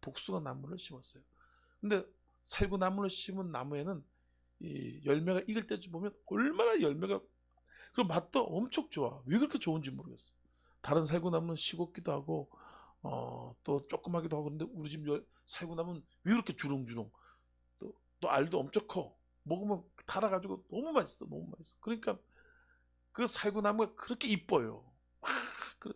복숭아 나무를 심었어요. 근데 살구나무를 심은 나무에는 이 열매가 익을 때쯤 보면 얼마나 열매가, 그리고 맛도 엄청 좋아. 왜 그렇게 좋은지 모르겠어. 다른 살구나무는 시겁기도 하고 또 조그마기도 하고, 그런데 우리 집 살구나무는 왜 그렇게 주렁주렁, 또 알도 엄청 커. 먹으면 달아가지고 너무 맛있어, 너무 맛있어. 그러니까 그 살구나무가 그렇게 이뻐요.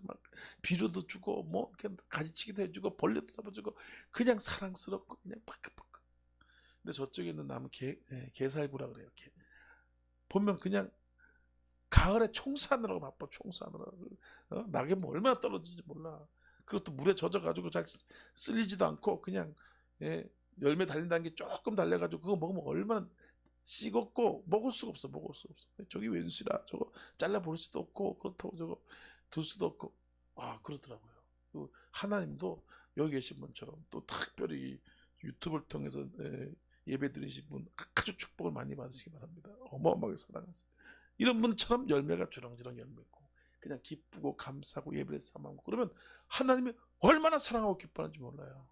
막 비료도 주고 뭐 이렇게 가지치기도 해주고 벌레도 잡아주고 그냥 사랑스럽고 그냥 파크파크. 근데 저쪽에 있는 나무 개살구라 그래요. 보면 그냥 가을에 총사느라고 바빠. 총사느라고 낙엽 얼마나 떨어지는지 몰라. 그것도 물에 젖어가지고 잘 쓸리지도 않고 그냥 열매 달린다는 게 조금 달려가지고 그거 먹으면 얼마나 씹었고 먹을 수가 없어. 먹을 수가 없어. 저기 웬수라, 저거 잘라 볼 수도 없고 그렇다고 저거 둘 수도 없고. 그러더라고요. 하나님도 여기 계신 분처럼 또 특별히 유튜브를 통해서 예배 드리신 분 아주 축복을 많이 받으시기 바랍니다. 어마어마하게 사랑하세요. 이런 분처럼 열매가 주렁주렁 열매고 그냥 기쁘고 감사하고 예배를 삼하고 그러면 하나님이 얼마나 사랑하고 기뻐하는지 몰라요.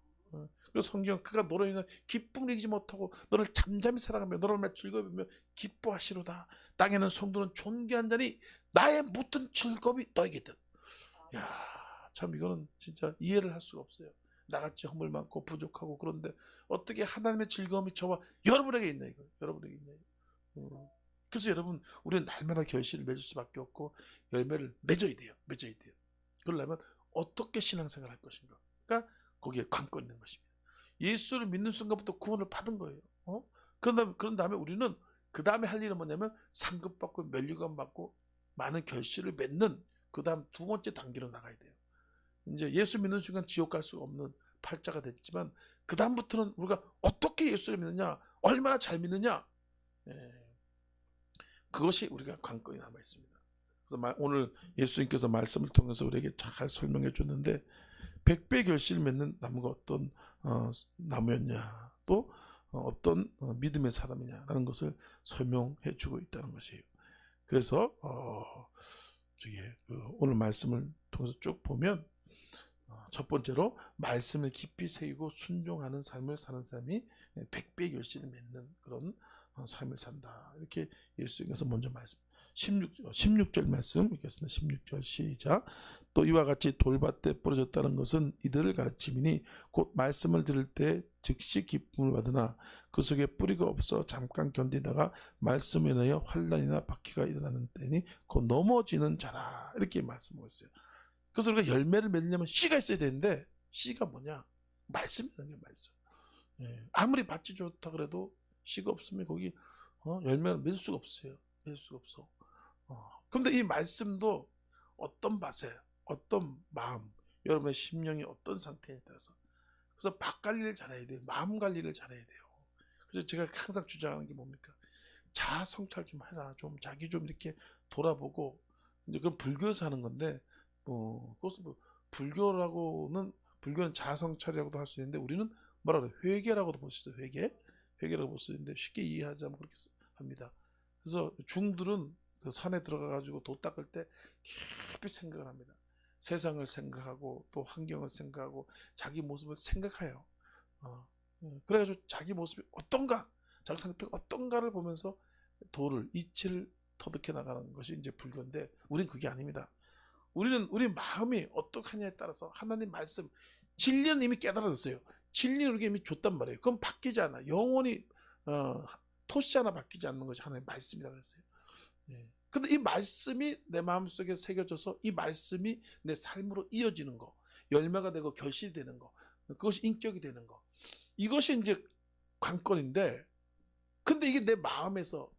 그래서 성경, 그가 너로 인해 기쁨을 이기지 못하고 너를 잠잠히 사랑하며 너를 얼마나 즐거우며 기뻐하시로다. 땅에는 성도는 존귀한 자니 나의 모든 즐거움이 너에게 있다. 야, 참 이거는 진짜 이해를 할 수가 없어요. 나같이 허물 많고 부족하고 그런데 어떻게 하나님의 즐거움이 저와 여러분에게 있나, 이거 여러분에게 있나. 그래서 여러분, 우리는 날마다 결실을 맺을 수밖에 없고 열매를 맺어야 돼요. 맺어야 돼요. 그러려면 어떻게 신앙생활을 할 것인가, 그러니까 거기에 관건이 있는 것입니다. 예수를 믿는 순간부터 구원을 받은 거예요. 그런 다음에 우리는 그 다음에 할 일은 뭐냐면 상급 받고 면류관 받고 많은 결실을 맺는 그 다음 두 번째 단계로 나가야 돼요. 이제 예수 믿는 순간 지옥 갈 수 없는 팔자가 됐지만 그 다음부터는 우리가 어떻게 예수를 믿느냐, 얼마나 잘 믿느냐, 그것이 우리가 관건이 남아 있습니다. 그래서 오늘 예수님께서 말씀을 통해서 우리에게 잘 설명해 줬는데 100배 결실을 맺는 나무가 어떤 나무였냐, 또 어떤 믿음의 사람이냐라는 것을 설명해 주고 있다는 것이에요. 그래서 오늘 말씀을 통해서 쭉 보면 첫 번째로 말씀을 깊이 새기고 순종하는 삶을 사는 사람이 100배 결실을 맺는 그런 삶을 산다. 이렇게 예수님께서 먼저 말씀. 16절 말씀 읽겠습니다. 16절 시작. 또 이와 같이 돌밭에 부러졌다는 것은 이들을 가르침이니 곧 말씀을 들을 때 즉시 기쁨을 받으나 그 속에 뿌리가 없어 잠깐 견디다가 말씀에 인하여 환난이나 박해가 일어나는 때니 곧 넘어지는 자라. 이렇게 말씀하고 있어요. 그래서 우리가 열매를 맺으려면 씨가 있어야 되는데 씨가 뭐냐? 말씀이라는 게 말씀. 아무리 밭이 좋다 그래도 씨가 없으면 거기 열매를 맺을 수가 없어요. 맺을 수가 없어. 그런데 이 말씀도 어떤 밭에, 어떤 마음, 여러분의 심령이 어떤 상태에 따라서, 그래서 밭 관리를 잘해야 돼요. 마음 관리를 잘해야 돼요. 그래서 제가 항상 주장하는 게 뭡니까? 자아 성찰 좀 해라. 좀 자기 좀 이렇게 돌아보고. 이제 그건 불교에서 하는 건데, 그것은 불교는 자아 성찰이라고도 할 수 있는데 우리는 뭐라 그래? 회개라고도 볼 수 있어요. 회개라고 볼 수 있는데 쉽게 이해하자면 그렇게 합니다. 그래서 중들은 그 산에 들어가가지고 도 닦을 때 깊이 생각을 합니다. 세상을 생각하고 또 환경을 생각하고 자기 모습을 생각해요. 그래가지고 자기 모습이 어떤가, 자기 상태가 어떤가를 보면서 이치를 터득해 나가는 것이 이제 불교인데 우린 그게 아닙니다. 우리 마음이 어떡하냐에 따라서 하나님 말씀, 진리는 이미 깨달았어요. 진리는 우리에게 이미 줬단 말이에요. 그건 바뀌지 않아. 영원히 토시 하나 바뀌지 않는 것이 하나님의 말씀이라고 했어요. 근데 이 말씀이 내 마음속에 새겨져서 이 말씀이 내 삶으로 이어지는 거, 열매가 되고 결실되는 거, 그것이 인격이 되는 거, 이것이 이제 관건인데, 근데 이게 내 마음에서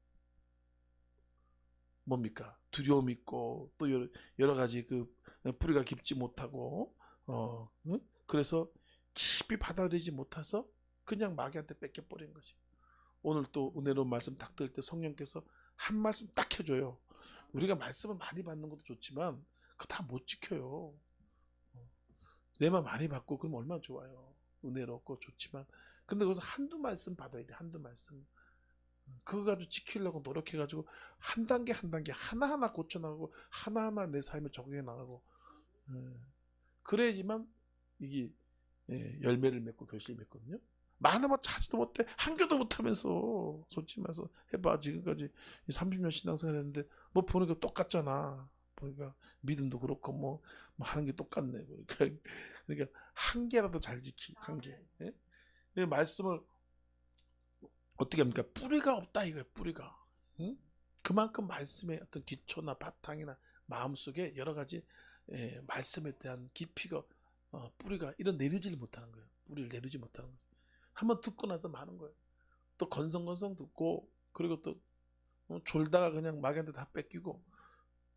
뭡니까? 두려움이 있고 또 여러 가지 그 뿌리가 깊지 못하고 그래서 깊이 받아들이지 못해서 그냥 마귀한테 뺏겨버린 것이. 오늘 또 은혜로운 말씀 딱 들을 때 성령께서 한 말씀 딱 해줘요. 우리가 말씀을 많이 받는 것도 좋지만 그거 다 못 지켜요. 내만 많이 받고 그러면 얼마나 좋아요. 은혜롭고 좋지만, 근데 거기서 한두 말씀 받아야 돼. 한두 말씀. 그거 가지고 지키려고 노력해가지고 한 단계 한 단계 하나하나 고쳐나가고 하나하나 내 삶에 적용해 나가고, 그래야지만 이게 열매를 맺고 결실을 맺거든요. 많으면 자지도 못해 한 개도 못하면서 솔직히 말해서 해봐 지금까지 30년 신앙생활 했는데 뭐 보니까 똑같잖아. 보니까 믿음도 그렇고 뭐 하는 게 똑같네. 그러니까 한 개라도 잘 지키 한 개. 예? 이 말씀을 어떻게 합니까? 뿌리가 없다 이거예요. 뿌리가. 응? 그만큼 말씀의 어떤 기초나 바탕이나 마음속에 여러 가지 말씀에 대한 깊이가 뿌리가 이런 내리지를 못하는 거예요. 뿌리를 내리지 못하는 거예요. 한번 듣고 나서 마는 거예요. 또 건성건성 듣고 그리고 또 졸다가 그냥 마귀한테 다 뺏기고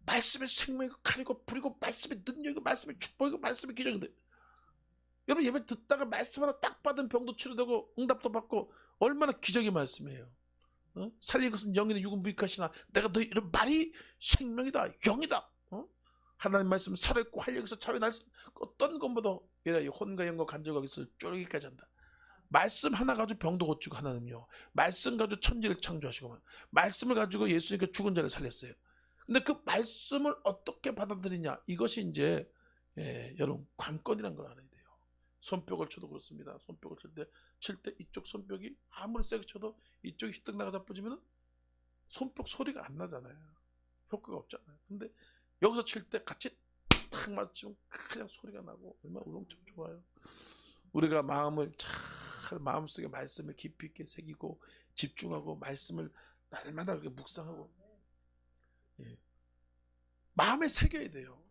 말씀의 생명이고 칼이고 불이고 말씀의 능력이고 말씀의 축복이고 말씀의 기적인데 여러분 예배 듣다가 말씀 하나 딱 받은 병도 치료되고 응답도 받고 얼마나 기적의 말씀이에요. 살릴 것은 영이나 육은 무익하시나 내가 너희 이런 말이 생명이다 영이다. 하나님 말씀 살아있고 활력에서 차에 날수 어떤 것보다 혼과 영과 간절과 기을 쪼르기까지 한다. 말씀 하나 가지고 병도 고치고 하나님요. 말씀 가지고 천지를 창조하시고 말씀을 가지고 예수님께 죽은 자를 살렸어요. 근데 그 말씀을 어떻게 받아들이냐 이것이 이제 여러분 관건이라는 걸 알아야 돼요. 손뼉을 쳐도 그렇습니다. 손뼉을 칠 때 이쪽 손뼉이 아무리 세게 쳐도 이쪽이 휘떡 나가 자빠지면 손뼉 소리가 안 나잖아요. 효과가 없잖아요. 근데 여기서 칠 때 같이 탁 맞추면 그냥 소리가 나고 얼마나 우렁청 좋아요. 우리가 마음을 잘 마음속에 말씀을 깊이 있게 새기고 집중하고 말씀을 날마다 그렇게 묵상하고 마음에 새겨야 돼요.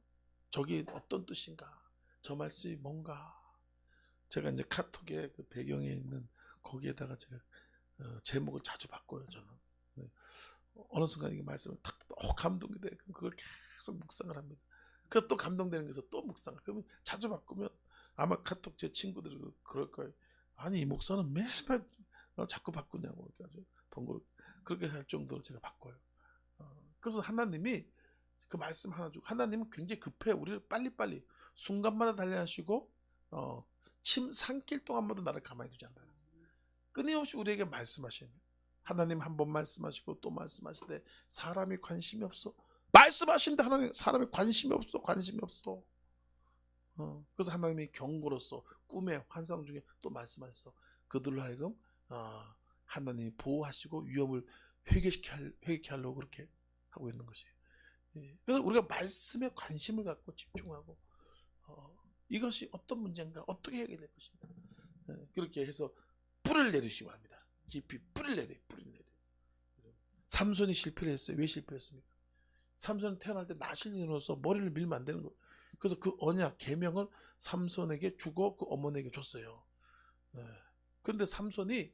저기 어떤 뜻인가? 저 말씀이 뭔가? 제가 이제 카톡에 그 배경에 있는 거기에다가 제가 제목을 자주 바꿔요. 저는 어느 순간 이게 말씀을 탁 감동이 돼. 그럼 그걸 계속 묵상을 합니다. 그래서 또 감동되는 거에서 또 묵상을. 그러면 자주 바꾸면 아마 카톡 제 친구들이 그럴 거예요. 아니 이 목사는 매번 자꾸 바꾸냐고 아주 번거롭게 그렇게 할 정도로 제가 바꿔요. 그래서 하나님이 그 말씀 하나 주고 하나님은 굉장히 급해요. 우리를 빨리빨리 순간마다 달려하시고 침 삼킬 동안마다 나를 가만히 두지 않는다. 끊임없이 우리에게 말씀하시는 하나님 한 번 말씀하시고 또 말씀하시되 사람이 관심이 없어. 말씀하신데 하나님 사람이 관심이 없어. 그래서 하나님이 경고로서 꿈에 환상 중에 또 말씀하셔서 그들로 하여금 하나님이 보호하시고 위험을 회개케 하려고 그렇게 하고 있는 것이에요. 그래서 우리가 말씀에 관심을 갖고 집중하고 이것이 어떤 문제인가 어떻게 해결될 것인가 그렇게 해서 뿌리를 내리시기 바랍니다. 깊이 뿌리를 내려요. 삼손이 실패를 했어요. 왜 실패했습니까? 삼손은 태어날 때 나실인으로서 머리를 밀면 안 되는 거예요. 그래서 그 언약 계명을 삼손에게 주고 그 어머니에게 줬어요. 그런데 삼손이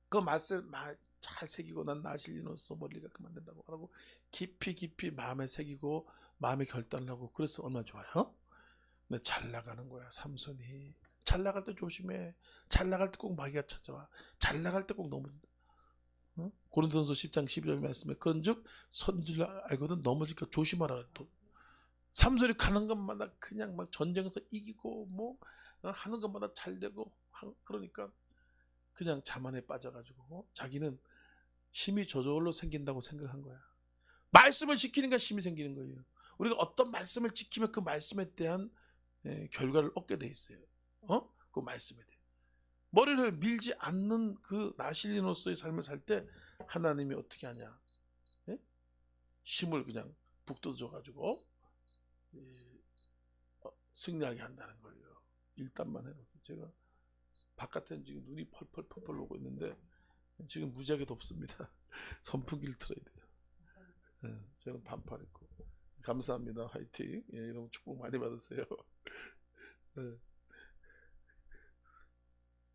그 말씀을 잘 새기고 난 나실인으로서 머리를 깎으면 안 된다고 하고 깊이 마음에 새기고 마음에 결단을 하고 그래서 얼마나 좋아요? 근데 잘 나가는 거야. 삼손이 잘 나갈 때 조심해. 잘 나갈 때 꼭 마귀가 찾아와. 잘 나갈 때 꼭 넘어진다. 고린도전서 10장 12절 말씀에 그런즉 선줄 알거든 넘어질까 조심하라. 또 삼손이 가는 것마다 그냥 막 전쟁에서 이기고 뭐 하는 것마다 잘 되고 그러니까 그냥 자만에 빠져가지고 자기는 힘이 저절로 생긴다고 생각한 거야. 말씀을 지키니까 힘이 생기는 거예요. 우리가 어떤 말씀을 지키면 그 말씀에 대한 결과를 얻게 돼 있어요. 그 말씀에 대해 머리를 밀지 않는 그 나실린으로서의 삶을 살 때 하나님이 어떻게 하냐? 힘을 그냥 북돋워가지고 승리하게 한다는 거예요. 일단만 해도 제가 바깥에는 지금 눈이 펄펄 오고 있는데 지금 무지하게 덥습니다. 선풍기를 틀어야 돼요. 저는 반팔 입고 감사합니다. 화이팅. 여러분 축복 많이 받으세요.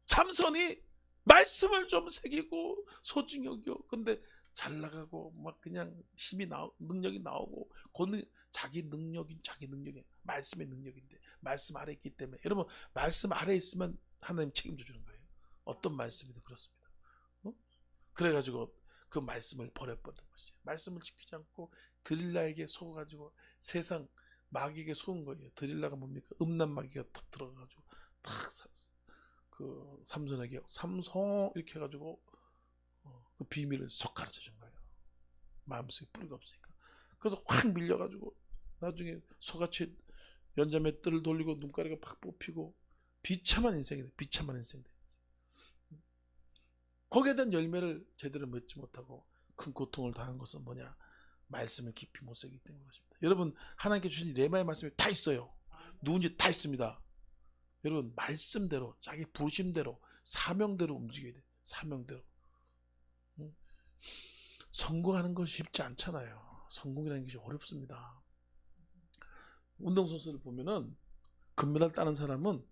삼손이 말씀을 좀 새기고 소중히 여겨. 근데 잘 나가고 막 그냥 능력이 나오고 자기 능력이 말씀의 능력인데 말씀 아래 있기 때문에 여러분 말씀 아래 있으면 하나님 책임져 주는 거예요. 어떤 말씀이든 그렇습니다. 그래가지고 그 말씀을 버려버린 것이에요. 말씀을 지키지 않고 드릴라에게 속아가지고 세상 마귀에게 속은 거예요. 드릴라가 뭡니까? 음란 마귀가 탁 들어가가지고 탁 그 삼손에게 삼성 이렇게 해가지고 그 비밀을 쏙 가르쳐 준 거예요. 마음속에 뿌리가 없으니까. 그래서 확 밀려가지고 나중에 소같이 연자맷 뜰을 돌리고 눈가리가 팍 뽑히고 비참한 인생이 돼. 비참한 인생이 돼. 거기에 대한 열매를 제대로 맺지 못하고 큰 고통을 당한 것은 뭐냐? 말씀을 깊이 못 새기기 때문에 그렇습니다. 여러분, 하나님께 주신 레마의 말씀이 다 있어요. 누군지 다 있습니다. 여러분, 말씀대로, 자기 부심대로, 사명대로 움직여야 돼. 사명대로. 성공하는 것이 쉽지 않잖아요. 성공이라는 것이 어렵습니다. 운동선수를 보면은 금메달 따는 사람은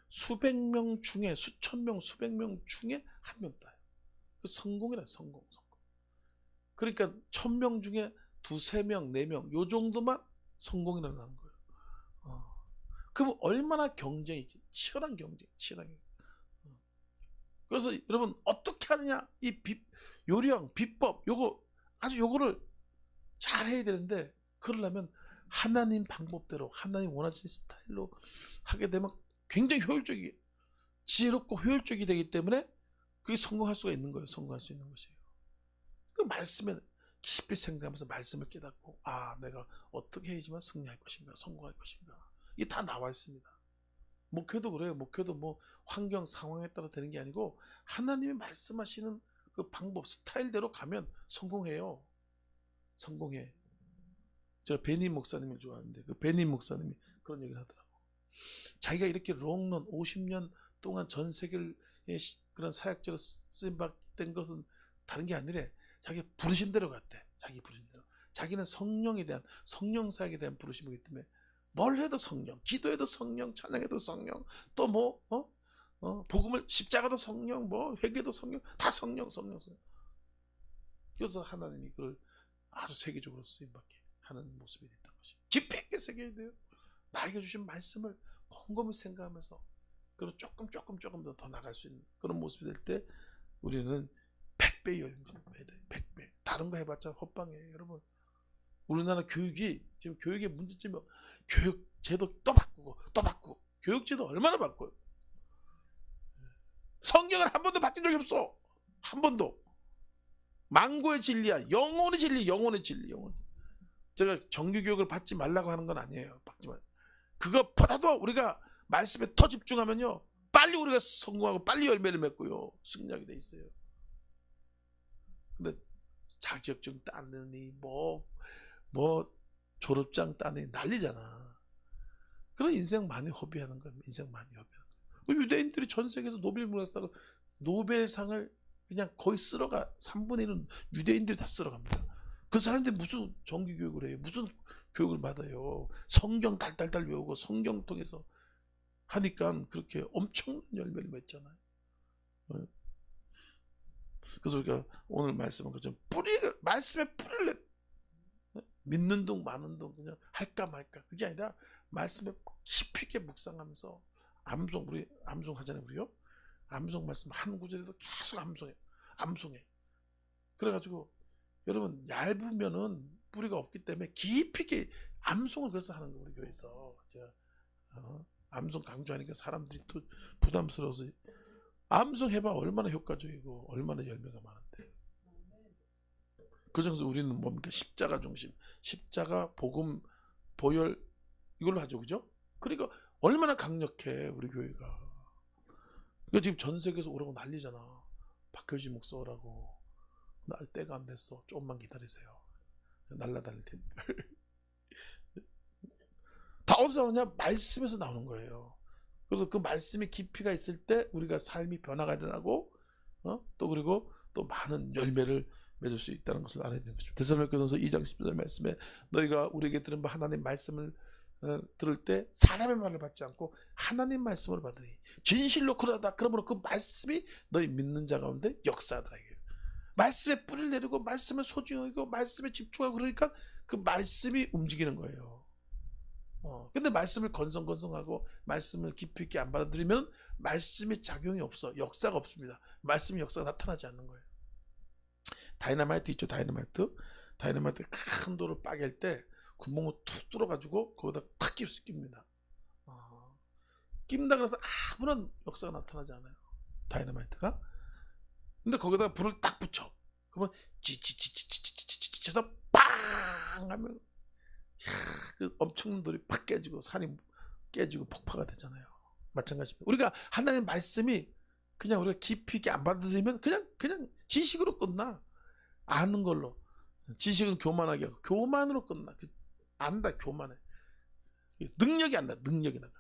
수백 명 중에, 수천 명, 수백 명 중에 한 명 따요. 그 성공이라, 성공. 그러니까 1000명 중에 두세 명, 4명 요 정도만 성공이라는 거예요. 그럼 얼마나 경쟁이 치열한 경쟁, 치열한 경쟁. 그래서 여러분 어떻게 하느냐, 이 요령, 비법, 요거를 잘 해야 되는데, 그러려면 하나님 방법대로, 하나님 원하시는 스타일로 하게 되면 굉장히 효율적이, 지혜롭고 효율적이 되기 때문에 그게 성공할 수가 있는 거예요. 성공할 수 있는 것이에요. 그 말씀에 깊이 생각하면서 말씀을 깨닫고, 내가 어떻게 해야지만 승리할 것인가, 성공할 것인가, 이게 다 나와 있습니다. 목회도 그래요. 목회도 뭐 환경 상황에 따라 되는 게 아니고 하나님이 말씀하시는 그 방법, 스타일대로 가면 성공해요. 성공해. 제가 베니 목사님을 좋아하는데 그 베니 목사님이 그런 얘기를 하더라고. 자기가 이렇게 롱런 50년 동안 전 세계의 그런 사역자로 쓰임받은 것은 다른 게 아니래. 자기 부르신 대로 갔대. 자기 부르신 대로. 자기는 성령에 대한, 성령 사역에 대한 부르심이기 때문에 뭘 해도 성령, 기도해도 성령, 찬양해도 성령, 또 복음을, 십자가도 성령, 회개도 성령, 다 성령. 그래서 하나님이 그걸 아주 세계적으로 쓰임받게 하는 모습이 됐던 것이. 깊이 있게 새겨야 돼요. 나에게 주신 말씀을 곰곰이 생각하면서, 그리고 조금 더 나갈 수 있는 그런 모습이 될 때 우리는 100배 열매를 해야 돼요. 100배. 다른 거 해봤자 헛방이에요, 여러분. 우리나라 교육이 지금 교육의 문제점이, 교육 제도 또 바꾸고 교육제도 얼마나 바꿔요. 성경을 한 번도 바뀐 적이 없어. 한 번도. 망고의 진리야. 영혼의 진리. 제가 정규교육을 받지 말라고 하는 건 아니에요. 받지만 그것보다도 우리가 말씀에 더 집중하면요, 빨리 우리가 성공하고 빨리 열매를 맺고요, 승리하게 돼 있어요. 근데 자격증 따느니 졸업장 따느니 난리잖아. 그런 인생 많이 허비하는 거예요. 유대인들이 전 세계에서 노벨상을 그냥 거의 쓸어가. 3분의 1은 유대인들이 다 쓸어갑니다. 그 사람들이 무슨 정규교육을 해요? 무슨 교육을 받아요? 성경 달달달 외우고 성경 통해서 하니까 그렇게 엄청난 열매를 맺잖아요. 그래서 우리가 오늘 말씀은 그좀 말씀에 뿌리를 믿는 둥 마는 둥 그냥 할까 말까, 그게 아니라 말씀에 깊이 있게 묵상하면서 우리 암송 하잖아요. 우리요. 암송 말씀 한 구절에도 계속 암송해. 그래가지고 여러분, 얇으면은 뿌리가 없기 때문에 깊이 있게 암송을 그래서 하는 거예요. 우리 교회에서 제가 암송 강조하니까 사람들이 또 부담스러워서. 암송 해봐 얼마나 효과적이고 얼마나 열매가 많은데. 그래서 우리는 뭡니까? 십자가 중심, 십자가, 복음, 보혈, 이걸로 하죠, 그죠? 그러니까 얼마나 강력해 우리 교회가. 그러니까 지금 전 세계에서 오라고 난리잖아. 박효진 목사 오라고. 나 때가 안 됐어. 조금만 기다리세요. 날라다닐 테니까. 다 어디서 나오냐? 말씀에서 나오는 거예요. 그래서 그 말씀의 깊이가 있을 때 우리가 삶이 변화가 일어나고, 또 그리고 또 많은 열매를 맺을 수 있다는 것을 알아야 되는 것입니다. 데살로니가전서 2장 10절 말씀에 너희가 우리에게 들은 바 하나님 말씀을 들을 때 사람의 말을 받지 않고 하나님 말씀을 받으니 진실로 그러다. 그러므로 그 말씀이 너희 믿는 자 가운데 역사하더라. 말씀에 뿌리를 내리고 말씀을 소중히 여기고 말씀에 집중하고, 그러니까 그 말씀이 움직이는 거예요. 근데 말씀을 건성건성하고 말씀을 깊이 있게 안 받아들이면 말씀의 작용이 없어. 역사가 없습니다. 말씀의 역사가 나타나지 않는 거예요. 다이너마이트 있죠. 다이너마이트 큰 돌을 빠갤 때 구멍을 툭 뚫어가지고 거기다 팍 끼웁니다. 낀다 그래서 아무런 역사가 나타나지 않아요. 다이너마이트가. 근데 거기다가 불을 딱 붙여. 그러면 치치치치치치치치치치다 빵 하면 그 엄청난 돌이 팍 깨지고 산이 깨지고 폭파가 되잖아요. 마찬가지입니다. 우리가 하나님 말씀이 그냥 우리가 깊이 있게 안 받아들이면 그냥 지식으로 끝나. 아는 걸로. 지식은 교만하게 하고 교만으로 끝나. 안다, 교만해. 능력이 안 나, 능력이 나가.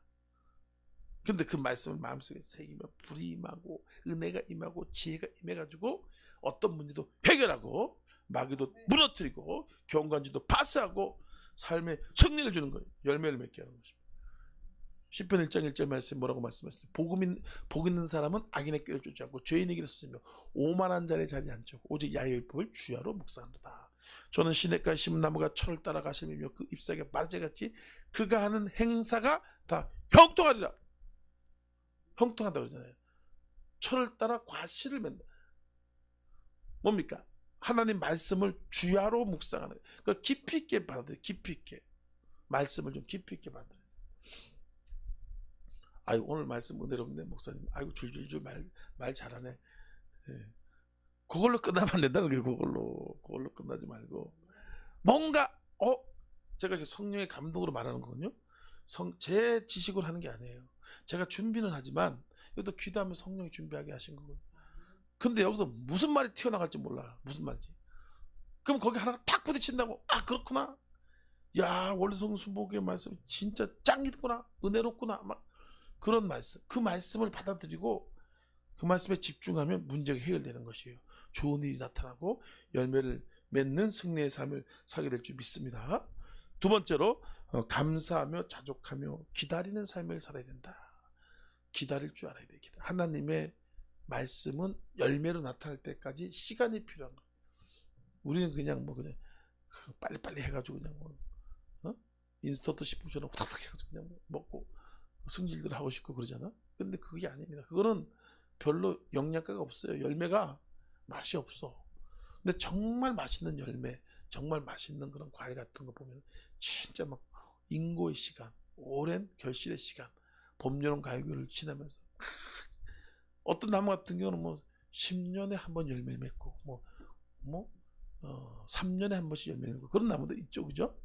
근데 그 말씀을 마음속에 새기면 불이 임하고 은혜가 임하고 지혜가 임해가지고 어떤 문제도 해결하고 마귀도 무너뜨리고 경관지도 파스하고 삶에 승리를 주는 거예요. 열매를 맺게 하는 것입니다. 시편 1장 1절 말씀 뭐라고 말씀하셨어요? 복 있는 사람은 악인의 꾀를 쫓지 않고 죄인의 길을 쓰며 오만한 자리에 자리지 않죠. 오직 야훼의 법을 주야로 묵상한다. 저는 시냇가에 심은 나무가 철을 따라 가시며 그 잎사귀가 마르제같이 그가 하는 행사가 다 형통하리라. 형통한다고 그러잖아요. 철을 따라 과실을 맺는다. 뭡니까? 하나님 말씀을 주야로 묵상하는. 그러니까 깊이 있게 받아들여요. 깊이 있게. 말씀을 좀 깊이 있게 받아들여요. 아유, 오늘 말씀 은혜롭네 목사님. 아이고 줄줄줄 말 잘하네. 예. 그걸로 끝나면 안 된다는 거예요. 그걸로 끝나지 말고 뭔가 제가 성령의 감동으로 말하는 거거든요. 제 지식으로 하는 게 아니에요. 제가 준비는 하지만 이것도 기도하면 성령이 준비하게 하신 거거든요. 근데 여기서 무슨 말이 튀어나갈지 몰라. 무슨 말인지. 그럼 거기 하나가 탁 부딪힌다고. 아, 그렇구나. 야, 월성수목의 말씀 진짜 짱이구나. 은혜롭구나. 막 그런 말씀. 그 말씀을 받아들이고 그 말씀에 집중하면 문제가 해결되는 것이에요. 좋은 일이 나타나고 열매를 맺는 승리의 삶을 살게 될 줄 믿습니다. 두 번째로 감사하며 자족하며 기다리는 삶을 살아야 된다. 기다릴 줄 알아야 돼요. 하나님의 말씀은 열매로 나타날 때까지 시간이 필요한 거예요. 우리는 그냥 빨리빨리 해가지고 그냥 인스턴트 식품처럼 후닥닥 해가지고 그냥 먹고 승질들 하고 싶고 그러잖아. 근데 그게 아닙니다. 그거는 별로 영양가가 없어요. 열매가 맛이 없어. 근데 정말 맛있는 열매, 정말 맛있는 그런 과일 같은 거 보면 진짜 막 인고의 시간, 오랜 결실의 시간, 봄, 여름, 가을, 겨울을 지나면서 어떤 나무 같은 경우는 10년에 한 번 열매를 맺고 3년에 한 번씩 열매를 맺고 그런 나무도 있죠, 그죠?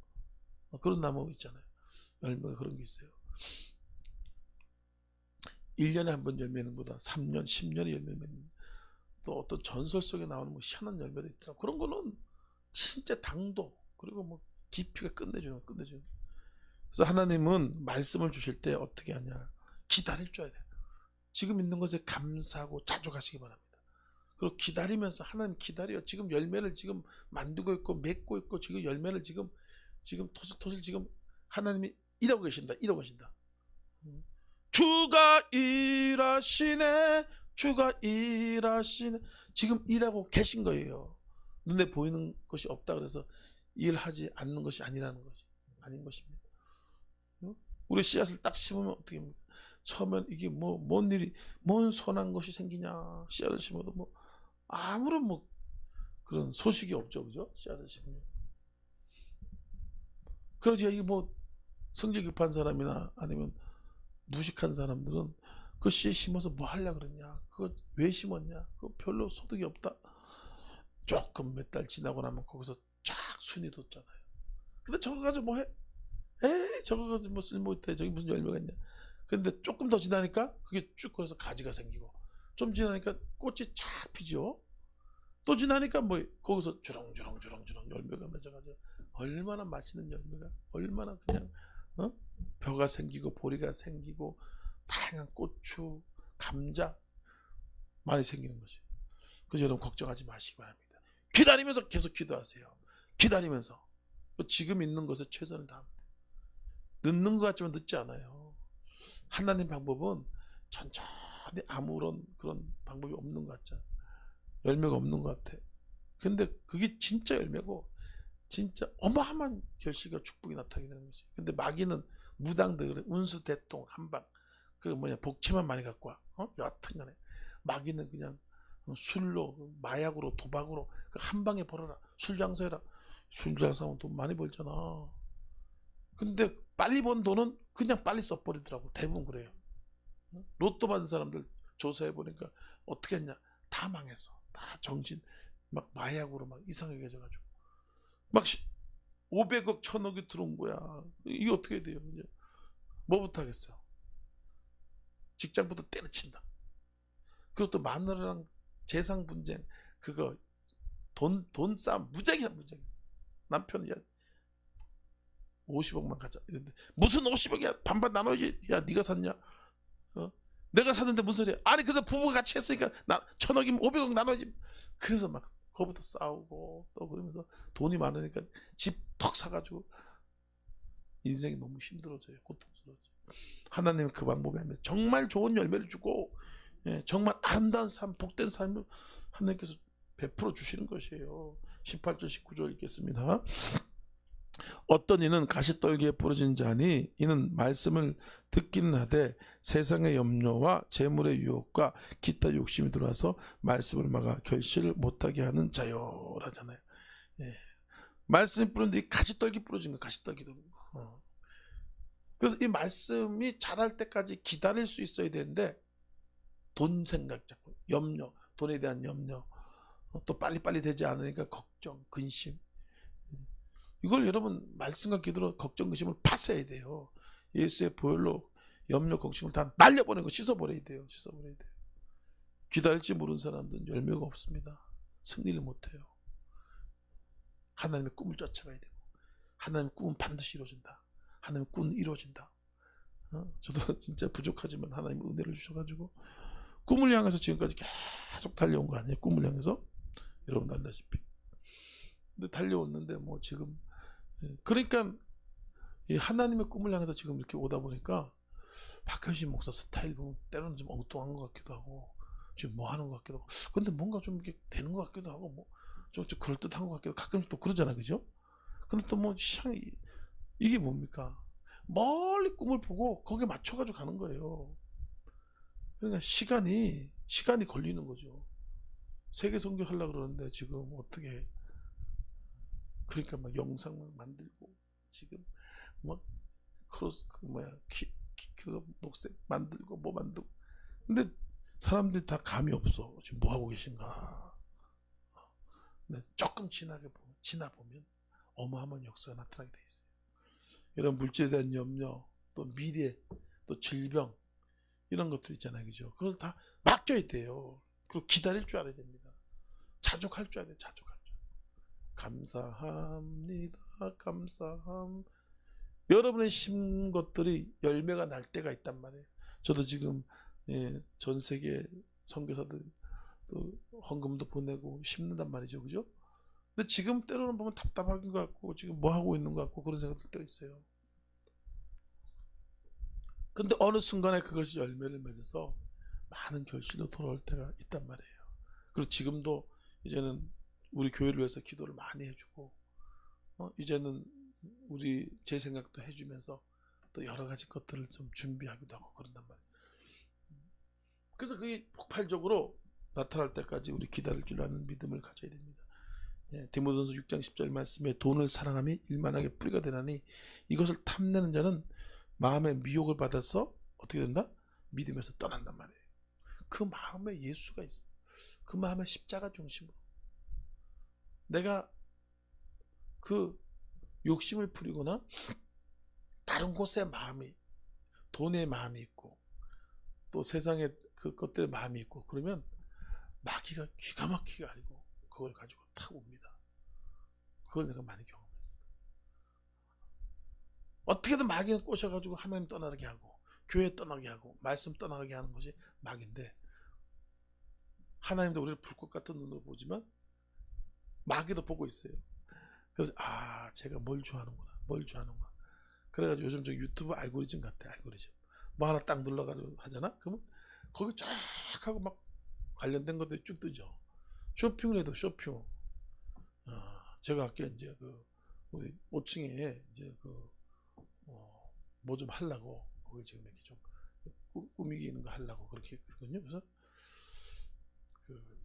그런 나무 있잖아요. 열매가 그런 게 있어요. 1년에 한 번 열매는 보다 3년, 10년에 열매 맺는 또 어떤 전설 속에 나오는 희한한 열매도 있더라고. 그런 거는 진짜 당도 그리고 깊이가 끝내주는. 그래서 하나님은 말씀을 주실 때 어떻게 하냐? 기다릴 줄 알아야 돼요. 지금 있는 것에 감사하고 자족하시기 바랍니다. 그리고 기다리면서 하나님 기다려. 지금 열매를 지금 만들고 있고 맺고 있고 지금 열매를 지금 토슬토슬 지금 하나님이 일하고 계신다. 주가 일하시네. 지금 일하고 계신 거예요. 눈에 보이는 것이 없다 그래서 일하지 않는 것이 아닌 것입니다. 우리 씨앗을 딱 심으면 어떻게 합니까? 처음엔 이게 뭔 선한 것이 생기냐. 씨앗을 심어도 아무런 그런 소식이 없죠, 그죠? 씨앗을 심으면. 그러지 이게 성질 급한 사람이나 아니면 무식한 사람들은 그 씨에 심어서 뭐 하려고 그러냐, 그거 왜 심었냐, 그거 별로 소득이 없다. 조금 몇 달 지나고 나면 거기서 쫙 순이 돋잖아요. 근데 저거 가지고 뭐 해? 에이, 저거 가지고 쓸모 있다. 저기 무슨 열매가 있냐. 근데 조금 더 지나니까 그게 쭉 그래서 가지가 생기고 좀 지나니까 꽃이 쫙 피죠. 또 지나니까 거기서 주렁주렁 열매가 맺어가지고 얼마나 맛있는 열매가 얼마나 그냥 벼가 생기고 보리가 생기고 다양한 고추, 감자 많이 생기는 거지. 그래서 여러분 걱정하지 마시기 바랍니다. 기다리면서 계속 기도하세요. 기다리면서 지금 있는 것에 최선을 다합니다. 늦는 것 같지만 늦지 않아요. 하나님 방법은 천천히 아무런 그런 방법이 없는 것 같잖아. 열매가 없는 것 같아. 근데 그게 진짜 열매고 진짜 어마어마한 결실과 축복이 나타나게 되는 거지. 근데 마귀는 무당들 그래. 운수 대통 한방 복채만 많이 갖고 와. 여하튼 간에 마귀는 그냥 술로 마약으로 도박으로 한 방에 벌어라. 술 장사해라. 술 장사하면 돈 많이 벌잖아. 근데 빨리 번 돈은 그냥 빨리 써버리더라고. 대부분 그래요. 로또 받은 사람들 조사해 보니까 어떻게 했냐? 다 망했어. 다 정신 마약으로 이상하게 해져가지고 500억 1000억이 들어온 거야. 이게 어떻게 돼요? 이제 뭐부터 하겠어요? 직장부터 때려친다. 그리고 또 마누라랑 재산 분쟁, 그거 돈 싸움 무지하게 했어. 남편이 야 50억만 가자 이랬는데 무슨 50억이야, 반반 나눠야지. 야 네가 샀냐? 내가 샀는데 무슨 소리야? 아니 그래도 부부가 같이 했으니까 나 1000억이면 500억 나눠야지. 그래서 막 그거부터 싸우고 또 그러면서 돈이 많으니까 집 턱 사가지고 인생이 너무 힘들어져요. 고통스러워져요. 하나님은 그 방법에 하면 정말 좋은 열매를 주고, 정말 아름다운 삶, 복된 삶을 하나님께서 베풀어 주시는 것이에요. 18절 19절 읽겠습니다. 어떤 이는 가시떨기에 부러진 자니 이는 말씀을 듣기는 하되 세상의 염려와 재물의 유혹과 기타 욕심이 들어와서 말씀을 막아 결실을 못하게 하는 자요 라잖아요. 말씀이 부러진데 가시떨기 부러진 거, 가시떨기도. 그래서 이 말씀이 자랄 때까지 기다릴 수 있어야 되는데 돈 생각 자꾸, 염려, 돈에 대한 염려, 또 빨리빨리 되지 않으니까 걱정, 근심. 이걸 여러분 말씀과 기도로 걱정, 근심을 파쇄해야 돼요. 예수의 보혈로 염려, 걱정을 다 날려버리고 씻어버려야 돼요. 씻어버려야 돼요. 기다릴지 모르는 사람들은 열매가 없습니다. 승리를 못해요. 하나님의 꿈을 쫓아가야 되고, 하나님의 꿈은 반드시 이루어진다. 하나님의 꿈은 이루어진다. 저도 진짜 부족하지만 하나님의 은혜를 주셔가지고 꿈을 향해서 지금까지 계속 달려온 거 아니에요? 꿈을 향해서 여러분 알다시피. 근데 달려왔는데 뭐 지금, 그러니까 이 하나님의 꿈을 향해서 지금 이렇게 오다 보니까 박현신 목사 스타일 보면 때로는 좀 엉뚱한 것 같기도 하고 지금 뭐 하는 것 같기도 하고, 근데 뭔가 좀 이렇게 되는 것 같기도 하고 뭐 좀 그럴듯한 것 같기도, 가끔씩 또 그러잖아, 그죠? 근데 또 뭐 이게 뭡니까? 멀리 꿈을 보고 거기에 맞춰가지고 가는 거예요. 그러니까 시간이 걸리는 거죠. 세계 선교 하려고 그러는데 지금 어떻게, 그러니까 막 영상을 만들고 지금 막 크로스 그 녹색 만들고 뭐 만들고, 근데 사람들이 다 감이 없어. 지금 뭐 하고 계신가? 네, 조금 지나 보면 어마어마한 역사가 나타나게 돼 있어요. 이런 물질에 대한 염려, 또 미래, 또 질병, 이런 것들 있잖아요, 그죠? 그걸 다 맡겨야 돼요. 그리고 기다릴 줄 알아야 됩니다. 자족할 줄 알아야 돼요. 자족할 줄. 감사합니다. 여러분의 심은 것들이 열매가 날 때가 있단 말이에요. 저도 지금 전 세계 선교사들 또 헌금도 보내고 심는단 말이죠, 그죠? 근데 지금 때로는 보면 답답한 것 같고 지금 뭐 하고 있는 것 같고 그런 생각들 때 있어요. 근데 어느 순간에 그것이 열매를 맺어서 많은 결실로 돌아올 때가 있단 말이에요. 그리고 지금도 이제는 우리 교회를 위해서 기도를 많이 해주고, 이제는 우리 제 생각도 해주면서 또 여러 가지 것들을 좀 준비하기도 하고 그런단 말이에요. 그래서 그게 폭발적으로 나타날 때까지 우리 기다릴 줄 아는 믿음을 가져야 됩니다. 디모데전서 6장 10절 말씀에 돈을 사랑함이 일만하게 뿌리가 되나니 이것을 탐내는 자는 마음의 미혹을 받아서 어떻게 된다? 믿음에서 떠난단 말이에요. 그 마음에 예수가 있어. 그 마음에 십자가 중심으로 내가 그 욕심을 부리거나 다른 곳에 마음이, 돈의 마음이 있고 또 세상의 그 것들의 마음이 있고 그러면 마귀가 기가 막히게 알고 그걸 가지고 탁 옵니다. 그걸 내가 많이 경험했어요. 어떻게든 마귀는 꼬셔가지고 하나님 떠나게 하고 교회 떠나게 하고 말씀 떠나게 하는 것이 마귀인데, 하나님도 우리를 불꽃 같은 눈으로 보지만 마귀도 보고 있어요. 그래서 제가 뭘 좋아하는구나. 그래가지고 요즘 저 유튜브 알고리즘 같아. 알고리즘 뭐 하나 딱 눌러가지고 하잖아. 그러면 거기 쫙 하고 막 관련된 것들이 쭉 뜨죠. 쇼핑을 해도 쇼핑. 제가 아까 이제 그 우리 5층에 이제 그 뭐 좀 하려고 거기 지금 이렇게 좀 꾸미기는 거 하려고 그렇게 했거든요. 그래서 그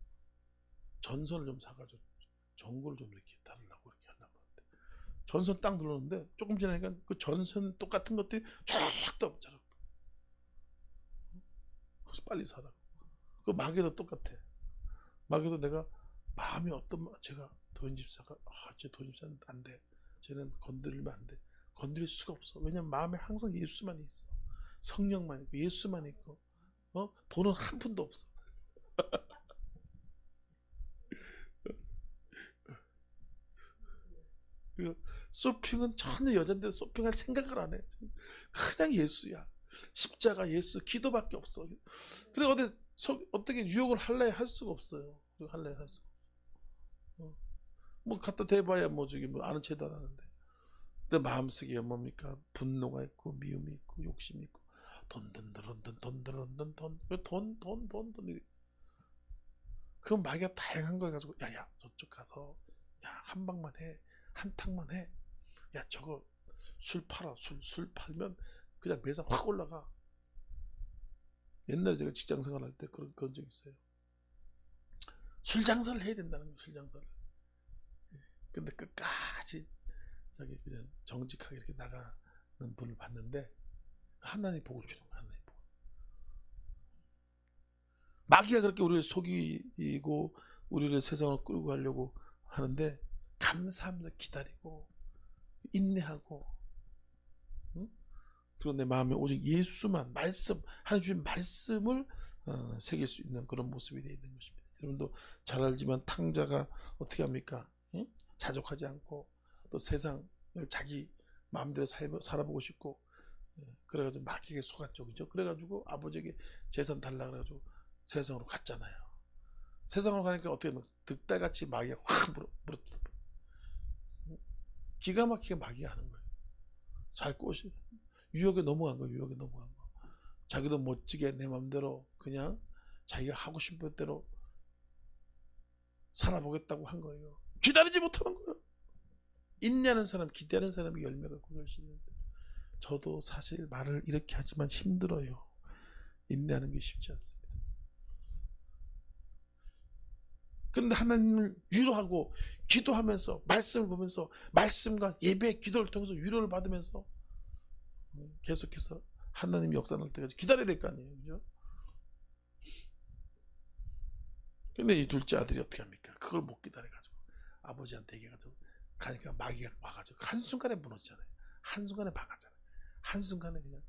전선을 좀 사가지고 전구를 좀 이렇게 달으려고 이렇게 하려고 하는데 전선 딱 눌렀는데 조금 지나니까 그 전선 똑같은 것들이 쫙 떠. 그래서 빨리 사라고. 그 마귀도 똑같아. 마귀도 내가 마음이 제가 도인집사가 제 도인집사는 안 돼. 쟤는 건드리면 안 돼. 건드릴 수가 없어. 왜냐면 마음에 항상 예수만 있어. 성령만 있고 예수만 있고 돈은 한 푼도 없어. 그리고 쇼핑은 전혀 여잔데 쇼핑할 생각을 안 해. 그냥 예수야. 십자가 예수 기도밖에 없어. 그래 어떻게 유혹을 할래 할 수가 없어요. 할래 할 수. 뭐 갖다 대봐야 뭐 저기 뭐 아는 체도 안 하는데. 내 마음속에 뭡니까? 분노가 있고 미움이 있고 욕심이 있고 돈. 그럼 마귀가 다양한 걸 가지고 야야 저쪽 가서 야 한 방만 해. 한 탕만 해. 야 저거 술 팔아. 술 팔면 그냥 매상 확 올라가. 옛날에 제가 직장 생활할 때 그런 적 있어요. 술 장사를 해야 된다는 거예요. 술 장사를. 근데 끝까지 자기 그냥 정직하게 이렇게 나가는 분을 봤는데 하나님 보고 주는 거예요. 하나님 보고. 마귀가 그렇게 우리를 속이고 우리를 세상으로 끌고 가려고 하는데 감사하면서 기다리고 인내하고 그리고 내 마음에 오직 예수만 말씀 하나님 주신 말씀을 새길 수 있는 그런 모습이 되어 있는 것입니다. 여러분도 잘 알지만 탕자가 어떻게 합니까? 자족하지 않고 또 세상을 자기 마음대로 살아보고 싶고 그래가지고 마귀에게 속았죠. 그죠? 그래가지고 아버지에게 재산 달라 그래가지고 세상으로 갔잖아요. 세상으로 가니까 어떻게 하면 득달같이 마귀가 확 물어뜯어. 기가 막히게 마귀가 하는 거예요. 잘 꼬시 유혹에 넘어간 거예요. 유혹에 넘어간 거. 자기도 멋지게 내 마음대로 그냥 자기가 하고 싶은 대로 살아보겠다고 한 거예요. 기다리지 못하는 거예요. 인내하는 사람, 기대하는 사람이 열매가 맺어지는데 저도 사실 말을 이렇게 하지만 힘들어요. 인내하는 게 쉽지 않습니다. 그런데 하나님을 위로하고 기도하면서 말씀을 보면서 말씀과 예배, 기도를 통해서 위로를 받으면서 계속해서 하나님 역사 날 때까지 기다려야 될 거 아니에요. 그죠? 근데 이 둘째 아들이 어떻게 합니까? 그걸 못 기다려가지고 아버지한테 얘기해가지고 가니까 마귀가 와가지고 한순간에 무너지잖아요. 한순간에 박았잖아요. 한순간에 그냥.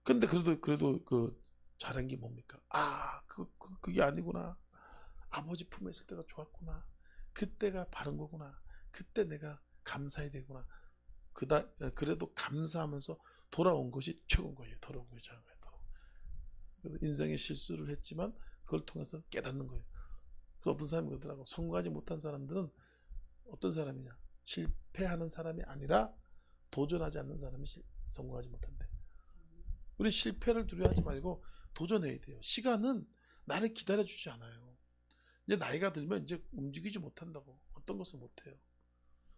근데 그래도 그 잘한 게 뭡니까? 그게 아니구나. 아버지 품에 있을 때가 좋았구나. 그때가 바른 거구나. 그때 내가 감사해야 되구나. 그래도 감사하면서 돌아온 것이 최고인 거예요. 돌아온 것이 최고인 거예요. 그래서 인생의 실수를 했지만 그걸 통해서 깨닫는 거예요. 그래서 어떤 사람이 그러더라고. 성공하지 못한 사람들은 어떤 사람이냐? 실패하는 사람이 아니라 도전하지 않는 사람이 성공하지 못한대. 우리 실패를 두려워하지 말고 도전해야 돼요. 시간은 나를 기다려주지 않아요. 이제 나이가 들면 이제 움직이지 못한다고. 어떤 것을 못해요.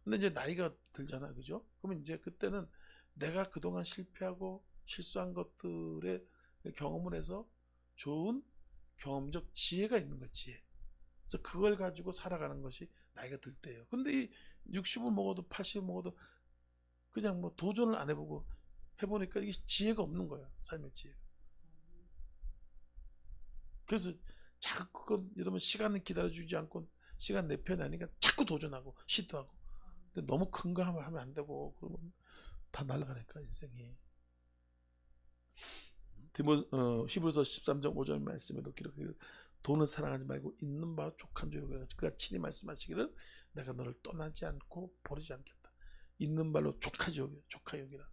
근데 이제 나이가 들잖아. 그죠? 그러면 이제 그때는 내가 그동안 실패하고 실수한 것들의 경험을 해서 좋은 경험적 지혜가 있는 거지. 지혜. 그래서 그걸 가지고 살아가는 것이 나이가 들 때예요. 근데 이 60을 먹어도 80을 먹어도 그냥 뭐 도전을 안 해보고 해보니까 이게 지혜가 없는 거야. 삶의 지혜가. 그래서 자꾸 여러분 시간을 기다려주지 않고 시간 내 편이 아니니까 자꾸 도전하고 시도하고. 근데 너무 큰 거 하면 안 되고 그러면 다 날아가니까 인생이. 히브리서 13장 5절 말씀에도 기록해 돈을 사랑하지 말고 있는 바와 족한 줄 여기라. 그가 친히 말씀하시기를 내가 너를 떠나지 않고 버리지 않겠다. 있는 발로 족하 여기라.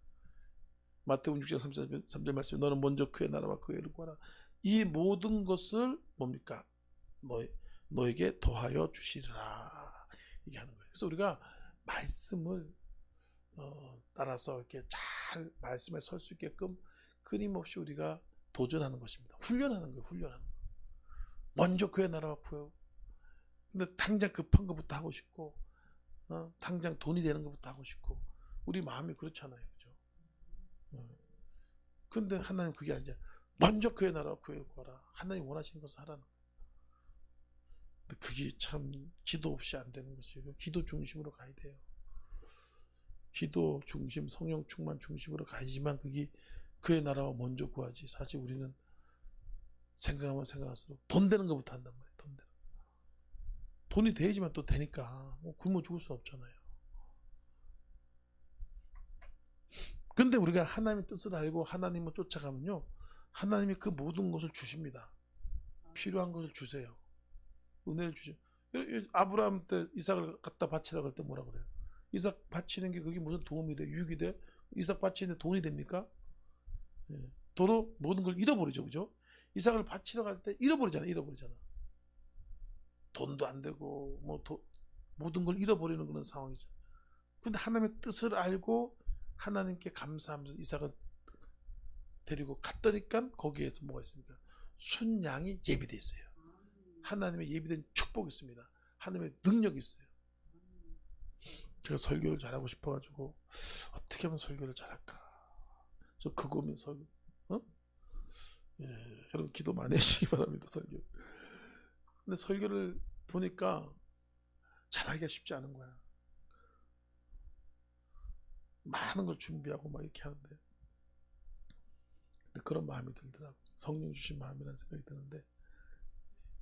마태복음 6장 3절 말씀에 너는 먼저 그의 나라와 그의 의를 구하라. 이 모든 것을 뭡니까? 너에게 더하여 주시리라. 얘기하는 거예요. 그래서 우리가 말씀을 따라서 이렇게 잘 말씀에 설 수 있게끔 끊임없이 우리가 도전하는 것입니다. 훈련하는 거예요. 훈련하는 거. 먼저 그의 나라와 구해요. 근데 당장 급한 것부터 하고 싶고 당장 돈이 되는 것부터 하고 싶고 우리 마음이 그렇잖아요. 그죠? 근데 하나님 그게 아니죠. 먼저 그의 나라와 구해요 구하라. 하나님 원하시는 것을 하라는 거예요. 근데 그게 참 기도 없이 안 되는 것이에요. 기도 중심으로 가야 돼요. 기도 중심, 성령 충만 중심으로 가야지만 그게 그의 나라와 먼저 구하지. 사실 우리는 생각하면 생각할수록 돈 되는 것부터 한단 말이에요. 돈 되는 거. 돈이 돼야지만 또 되니까 굶어 죽을 수 없잖아요. 근데 우리가 하나님의 뜻을 알고 하나님을 쫓아가면요, 하나님이 그 모든 것을 주십니다. 필요한 것을 주세요. 은혜를 주죠. 아브라함 때 이삭을 갖다 바치라고 할 때 뭐라 그래요? 이삭 바치는 게 그게 무슨 도움이 돼? 유익이 돼? 이삭 바치는데 돈이 됩니까? 예. 도로 모든 걸 잃어버리죠, 그죠? 이삭을 바치러 갈 때 잃어버리잖아. 돈도 안 되고 모든 걸 잃어버리는 그런 상황이죠. 근데 하나님의 뜻을 알고 하나님께 감사하면서 이삭을 데리고 갔더니까 거기에서 뭐가 있습니까? 순양이 예비되어 있어요. 하나님의 예비된 축복이 있습니다. 하나님의 능력이 있어요. 제가 설교를 잘하고 싶어가지고 어떻게 하면 설교를 잘할까? 저 그거면 설교, 예, 여러분 기도 많이 해주시기 바랍니다. 설교. 근데 설교를 보니까 잘하기가 쉽지 않은 거야. 많은 걸 준비하고 막 이렇게 하는데, 근데 그런 마음이 들더라고. 성령 주신 마음이라는 생각이 드는데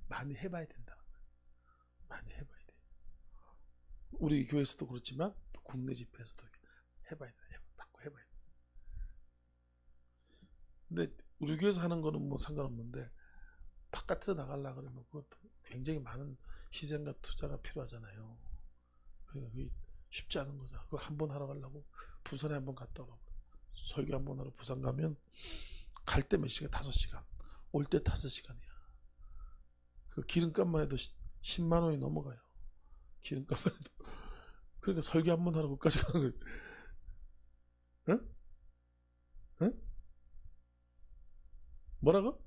많이 해봐야 된다는 거야. 많이 해봐야 돼. 우리 교회에서도 그렇지만 또 국내 집회에서도 해봐야 돼. 자꾸 해봐야 돼. 근데 우리 교회에서 하는 거는 뭐 상관없는데 바깥으로 나가려고 그러면 그것도 굉장히 많은 희생과 투자가 필요하잖아요. 그러니까 그게 쉽지 않은 거죠. 그거 한 번 하러 가려고 부산에 한 번 갔다 오라고. 설교 한 번 하러 부산 가면 갈 때 몇 시간? 5시간. 올 때 5시간이야. 그 기름값만 해도 10만 원이 넘어가요. 기름값만 해도. 그러니까 설교 한 번 하러 거기까지 가는 거예요. 응? 응? 뭐라고?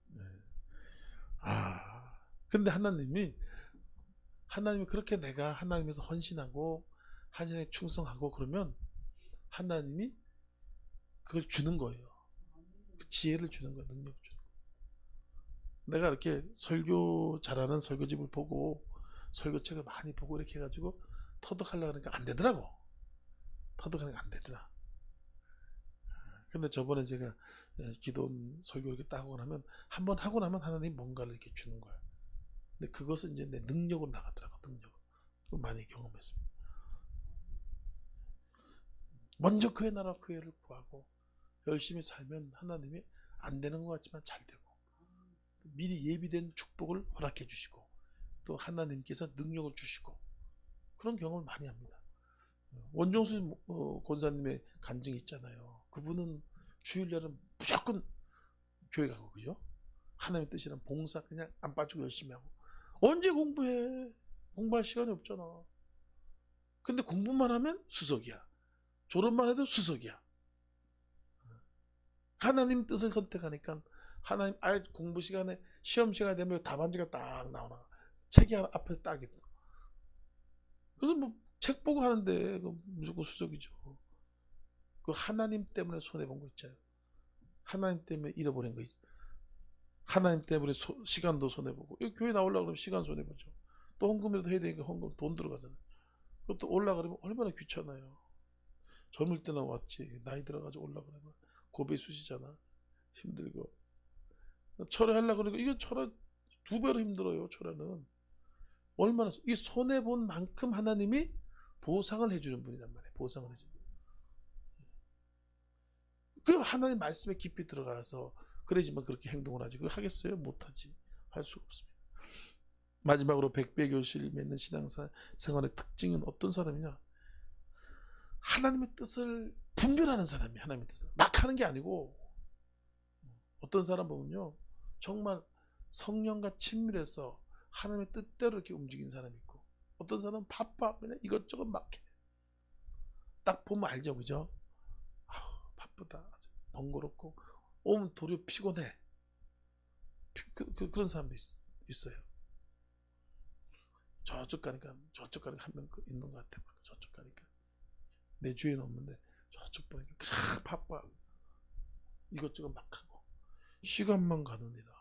네. 근데 하나님이 그렇게 내가 하나님에서 헌신하고 하나님에 충성하고 그러면 하나님이 그걸 주는 거예요. 그 지혜를 주는 거예요. 능력을 주는 거예요. 내가 이렇게 설교 잘하는 설교집을 보고 설교책을 많이 보고 이렇게 해가지고 터득하려고 하니까 안 되더라고. 터득하니까 안 되더라. 근데 저번에 제가 기도원 설교 이렇게 딱 하고 나면 한번 하고 나면 하나님 뭔가를 이렇게 주는 거야. 근데 그것은 이제 내 능력으로 나가더라고. 능력. 그거 많이 경험했습니다. 먼저 그의 나라 그의를 구하고 열심히 살면 하나님이 안 되는 것 같지만 잘 되고 미리 예비된 축복을 허락해 주시고 또 하나님께서 능력을 주시고 그런 경험을 많이 합니다. 원종수 권사님의 간증이 있잖아요. 그분은 주일날은 무조건 교회 가고 그죠? 하나님의 뜻이란 봉사 그냥 안 빠지고 열심히 하고 언제 공부해? 공부할 시간이 없잖아. 근데 공부만 하면 수석이야. 졸업만 해도 수석이야. 하나님 뜻을 선택하니까 하나님 공부 시간에 시험 시간이 되면 답안지가 딱 나오나 책이 앞에 딱 있다. 그래서 뭐 책 보고 하는데 무조건 수석이죠. 그 하나님 때문에 손해 본 거 있잖아요. 하나님 때문에 잃어버린 거 있죠. 하나님 때문에 시간도 손해 보고 교회 나오려고 그러면 시간 손해 보죠. 또 헌금이라도 해야 되니까 헌금 돈 들어가잖아요. 그것도 올라 그러면 얼마나 귀찮아요. 젊을 때나 왔지 나이 들어가지고 올라 그러면 고배 쑤시잖아. 힘들고 철회 하려고 그러니까 이거 철회 2배로 힘들어요. 철회는 얼마나 이 손해 본 만큼 하나님이 보상을 해주는 분이란 말이에요. 보상을 해주는. 그 하나님 말씀에 깊이 들어가서 그래야지만 그렇게 행동을 하지. 그거 하겠어요? 못하지. 할 수가 없습니다. 마지막으로 백배교실을 맺는 신앙생활의 특징은 어떤 사람이냐? 하나님의 뜻을 분별하는 사람이에요. 하나님의 뜻을 막 하는 게 아니고 어떤 사람 보면요 정말 성령과 친밀해서 하나님의 뜻대로 이렇게 움직이는 사람이 있고 어떤 사람은 바빠 그냥 이것저것 막 해. 딱 보면 알죠, 그죠? 바쁘다, 번거롭고 오면 도리어 피곤해. 그런 사람도 있어요. 저쪽 가니까 한 명 있는 것 같아. 저쪽 가니까 내 주위에는 없는데 저쪽 보니까 바빠. 이것저것 막 하고 시간만 가느니라.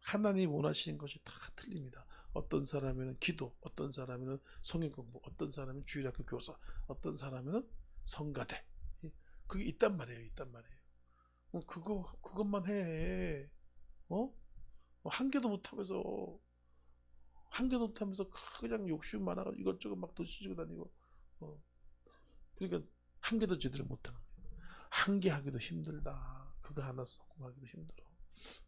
하나님 원하시는 것이 다 틀립니다. 어떤 사람에는 기도, 어떤 사람에는 성경 공부, 어떤 사람은 주일학교 교사, 어떤 사람은 성가대. 그게 있단 말이에요. 그것만 해. 한 개도 못하면서 그냥 욕심 많아가지고 이것저것 막 도시지고 다니고 그러니까 한 개도 제대로 못하는 거예요. 한 개 하기도 힘들다. 그거 하나 성공하기도 힘들어.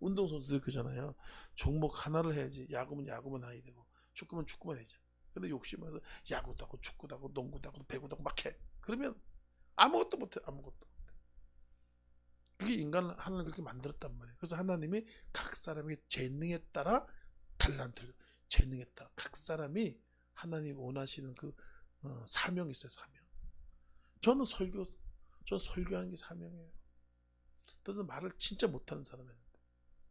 운동선수들 그잖아요. 종목 하나를 해야지. 야구면 야구만 해야 되고 축구면 축구만 해야지. 근데 욕심에서 야구도 하고 축구도 하고 농구도 하고 배구도 하고 막 해. 그러면 아무것도 못해. 아무것도 못해. 그게 인간을 하나님 그렇게 만들었단 말이에요. 그래서 하나님이 각 사람의 재능에 따라 달란트를, 재능에 따라 각 사람이 하나님 원하시는 그 사명이 있어요. 사명. 저는 설교하는 게 사명이에요. 저는 말을 진짜 못하는 사람이었는데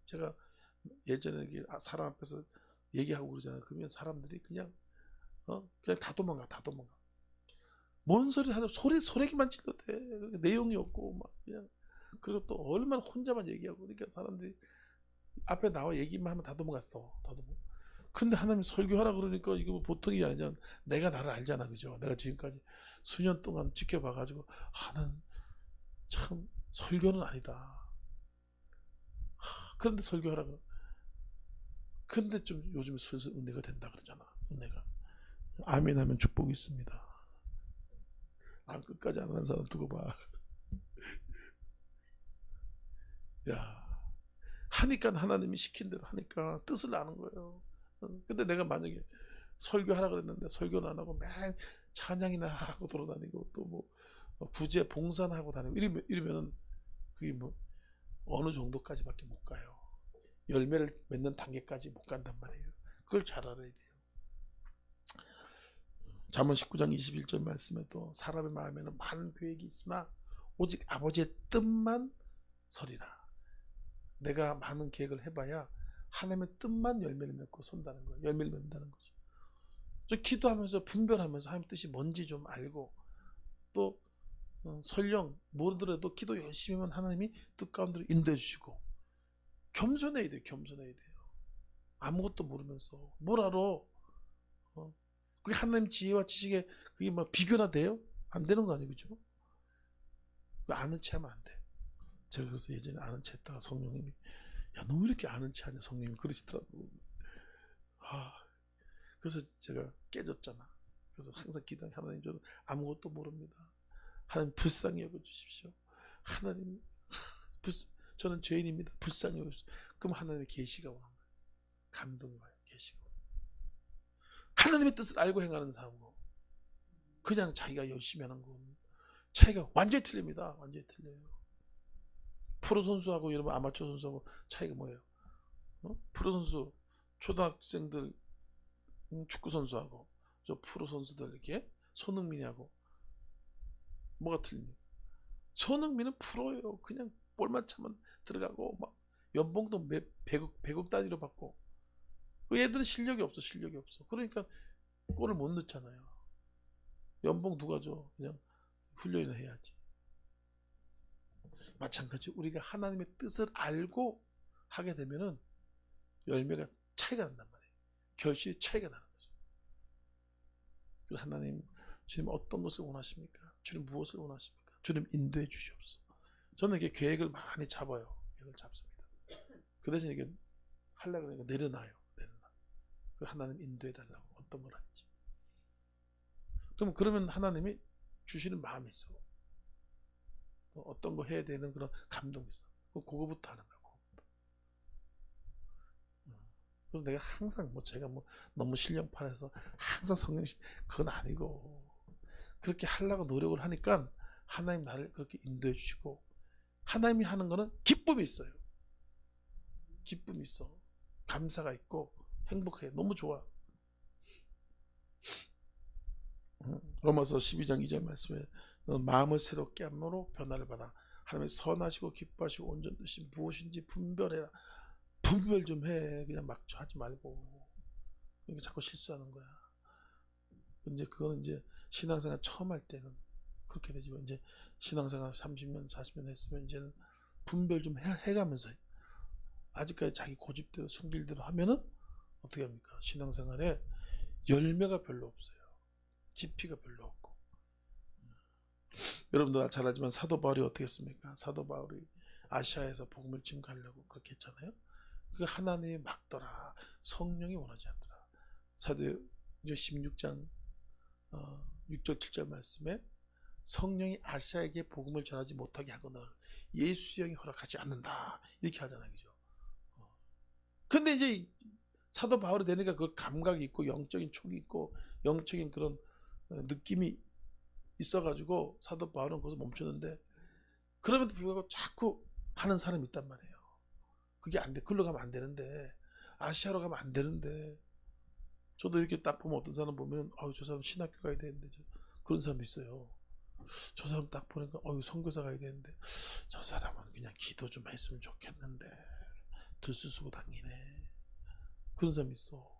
제가 예전에 사람 앞에서 얘기하고 그러잖아요. 그러면 사람들이 그냥 다 도망가. 뭔 소리 하든 소리기만 질러도 돼. 내용이 없고 막 그냥. 그리고 또 얼마나 혼자만 얘기하고 그러니까 사람들이 앞에 나와 얘기만 하면 다 도망갔어. 근데 하나님 설교하라 그러니까 이거 뭐 보통이 아니잖아. 내가 나를 알잖아. 그죠? 내가 지금까지 수년 동안 지켜봐가지고 나는 참 설교는 아니다. 그런데 설교하라 그러. 근데 좀 요즘에 슬슬 은혜가 된다 그러잖아. 은혜가. 아멘 하면 축복이 있습니다. 끝까지 안 하는 사람 두고 봐. 야, 하니까 하나님이 시킨 대로 하니까 뜻을 아는 거예요. 근데 내가 만약에 설교하라 그랬는데 설교는 안 하고 맨 찬양이나 하고 돌아다니고 또 뭐 구제 봉사나 하고 다니고 이러면은 그게 뭐 어느 정도까지밖에 못 가요. 열매를 맺는 단계까지 못 간단 말이에요. 그걸 잘 알아야 돼요. 잠언 19장 21절 말씀에도 사람의 마음에는 많은 계획이 있으나 오직 아버지의 뜻만 서리라. 내가 많은 계획을 해봐야 하나님의 뜻만 열매를 맺고 선다는 거예요. 열매를 맺는다는 거죠. 기도하면서 분별하면서 하나님 뜻이 뭔지 좀 알고 또 설령 모르더라도 기도 열심히 하면 하나님이 뜻 가운데로 인도해 주시고 겸손해야 돼요. 겸손해야 돼요. 아무것도 모르면서 뭘 알아? 그게 하나님 지혜와 지식에 그게 막 비교나 돼요? 안 되는 거 아니에요, 그죠? 아는 체 하면 안 돼. 제가 그래서 예전에 아는 체 했다가 성령님이 야, 너 왜 이렇게 아는 체 하냐? 성령님이 그러시더라고. 그래서 제가 깨졌잖아. 그래서 항상 기도하는 하나님, 저는 아무것도 모릅니다. 하나님 불쌍히 여겨주십시오. 하나님, 저는 죄인입니다. 불쌍히 여겨주십시오. 그럼 하나님의 계시가 오는 거예요. 감동이 와요. 계시가. 하나님의 뜻을 알고 행하는 사람과 그냥 자기가 열심히 하는 건 차이가 완전히 틀립니다. 완전히 틀려요. 프로 선수하고 여러분 아마추어 선수하고 차이가 뭐예요? 프로 선수 초등학생들 축구 선수하고 저 프로 선수들 이렇게 손흥민하고 뭐가 틀립니까? 손흥민은 프로예요. 그냥 볼만 차면 들어가고 막 연봉도 100억 단위로 받고 얘들은 실력이 없어. 그러니까 골을 못 넣잖아요. 연봉 누가 줘? 그냥 훈련을 해야지. 마찬가지 우리가 하나님의 뜻을 알고 하게 되면은 열매가 차이가 난단 말이에요. 결실이 차이가 나는 거죠. 그래서 하나님, 주님 어떤 것을 원하십니까? 주님 무엇을 원하십니까? 주님 인도해 주시옵소서. 저는 이게 계획을 많이 잡아요. 계획을 잡습니다. 그 대신 이게 하려고 하니까 내려놔요. 하나님 인도해 달라고 어떤 걸 할지. 그러면 하나님이 주시는 마음이 있어. 어떤 거 해야 되는 그런 감동이 있어. 그거부터 하는 거야. 그래서 내가 항상 제가 너무 신령파라서 항상 성령신 그건 아니고 그렇게 하려고 노력을 하니까 하나님 나를 그렇게 인도해 주시고 하나님이 하는 거는 기쁨이 있어요. 기쁨이 있어. 감사가 있고 행복해. 너무 좋아. 로마서 12장 2절 말씀에 마음을 새롭게 함으로 변화를 받아 하나님의 선하시고 기뻐하시고 온전 뜻이 무엇인지 분별해라. 분별 좀 해. 그냥 막 하지 말고. 이렇게 자꾸 실수하는 거야. 이제 그거는 이제 신앙생활 처음 할 때는 그렇게 되지만 이제 신앙생활 30년 40년 했으면 이제는 분별 좀 해가면서 아직까지 자기 고집대로 성질대로 하면은 어떻게 합니까? 신앙생활에 열매가 별로 없어요. 지피가 별로 없고. 여러분들 잘 알지만 사도 바울이 어떻게 했습니까? 사도 바울이 아시아에서 복음을 증거하려고 그렇게 했잖아요. 그 하나님이 막더라. 성령이 원하지 않더라. 사도행전 16장 6절 7절 말씀에 성령이 아시아에게 복음을 전하지 못하게 하거늘 예수의 영이 허락하지 않는다. 이렇게 하잖아요. 그죠? 근데 이제 사도 바울이 되니까 그 감각이 있고 영적인 촉이 있고 영적인 그런 느낌이 있어가지고 사도 바울은 거기서 멈췄는데, 그럼에도 불구하고 자꾸 하는 사람이 있단 말이에요. 그게 안 돼. 글로 가면 안 되는데, 아시아로 가면 안 되는데. 저도 이렇게 딱 보면 어떤 사람 보면 저 사람 신학교 가야 되는데, 그런 사람도 있어요. 저 사람 딱 보니까 선교사 가야 되는데, 저 사람은 그냥 기도 좀 했으면 좋겠는데 들쑤쓰고 다니네. 그런 사람이 있어.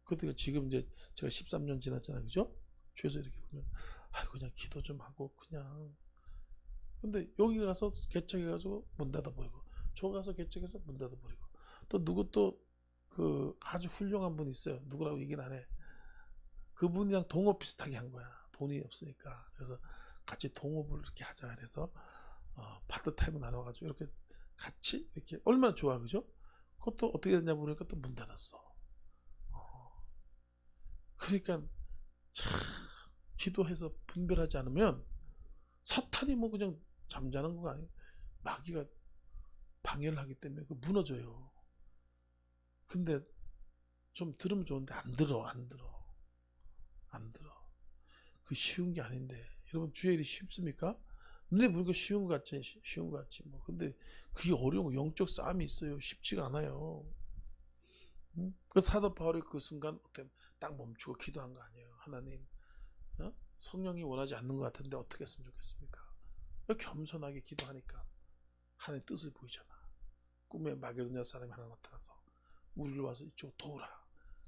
그러니까 지금 이제 제가 13년 지났잖아요. 그죠? 주에서 이렇게 보면 그냥 기도 좀 하고 그냥. 근데 여기 가서 개척해가지고 문 닫아버리고, 저 가서 개척해서 문 닫아버리고, 또 누구 또 그 아주 훌륭한 분 있어요. 누구라고 얘기는 안 해. 그분이랑 동업 비슷하게 한 거야. 돈이 없으니까. 그래서 같이 동업을 이렇게 하자. 그래서 파트타임을 나눠가지고 이렇게 같이 이렇게 얼마나 좋아. 그죠? 그것도 어떻게 됐냐 보니까 또 문 닫았어. 그러니까 참 기도해서 분별하지 않으면 사탄이 뭐 그냥 잠자는 거가 아니에요. 마귀가 방해를 하기 때문에 그 무너져요. 근데 좀 들으면 좋은데 안 들어. 그 쉬운 게 아닌데. 여러분, 주의 일이 쉽습니까? 눈에 보니까 쉬운 것 같지 뭐. 근데 그게 어려운 거, 영적 싸움이 있어요. 쉽지가 않아요. 그 사도 바울이 그 순간 딱 멈추고 기도한 거 아니에요. 하나님, 성령이 원하지 않는 것 같은데 어떻게 했으면 좋겠습니까? 겸손하게 기도하니까 하나님 뜻을 보이잖아. 꿈에 마게도냐 사람이 하나 나타나서 우리를 와서 이쪽 도우라.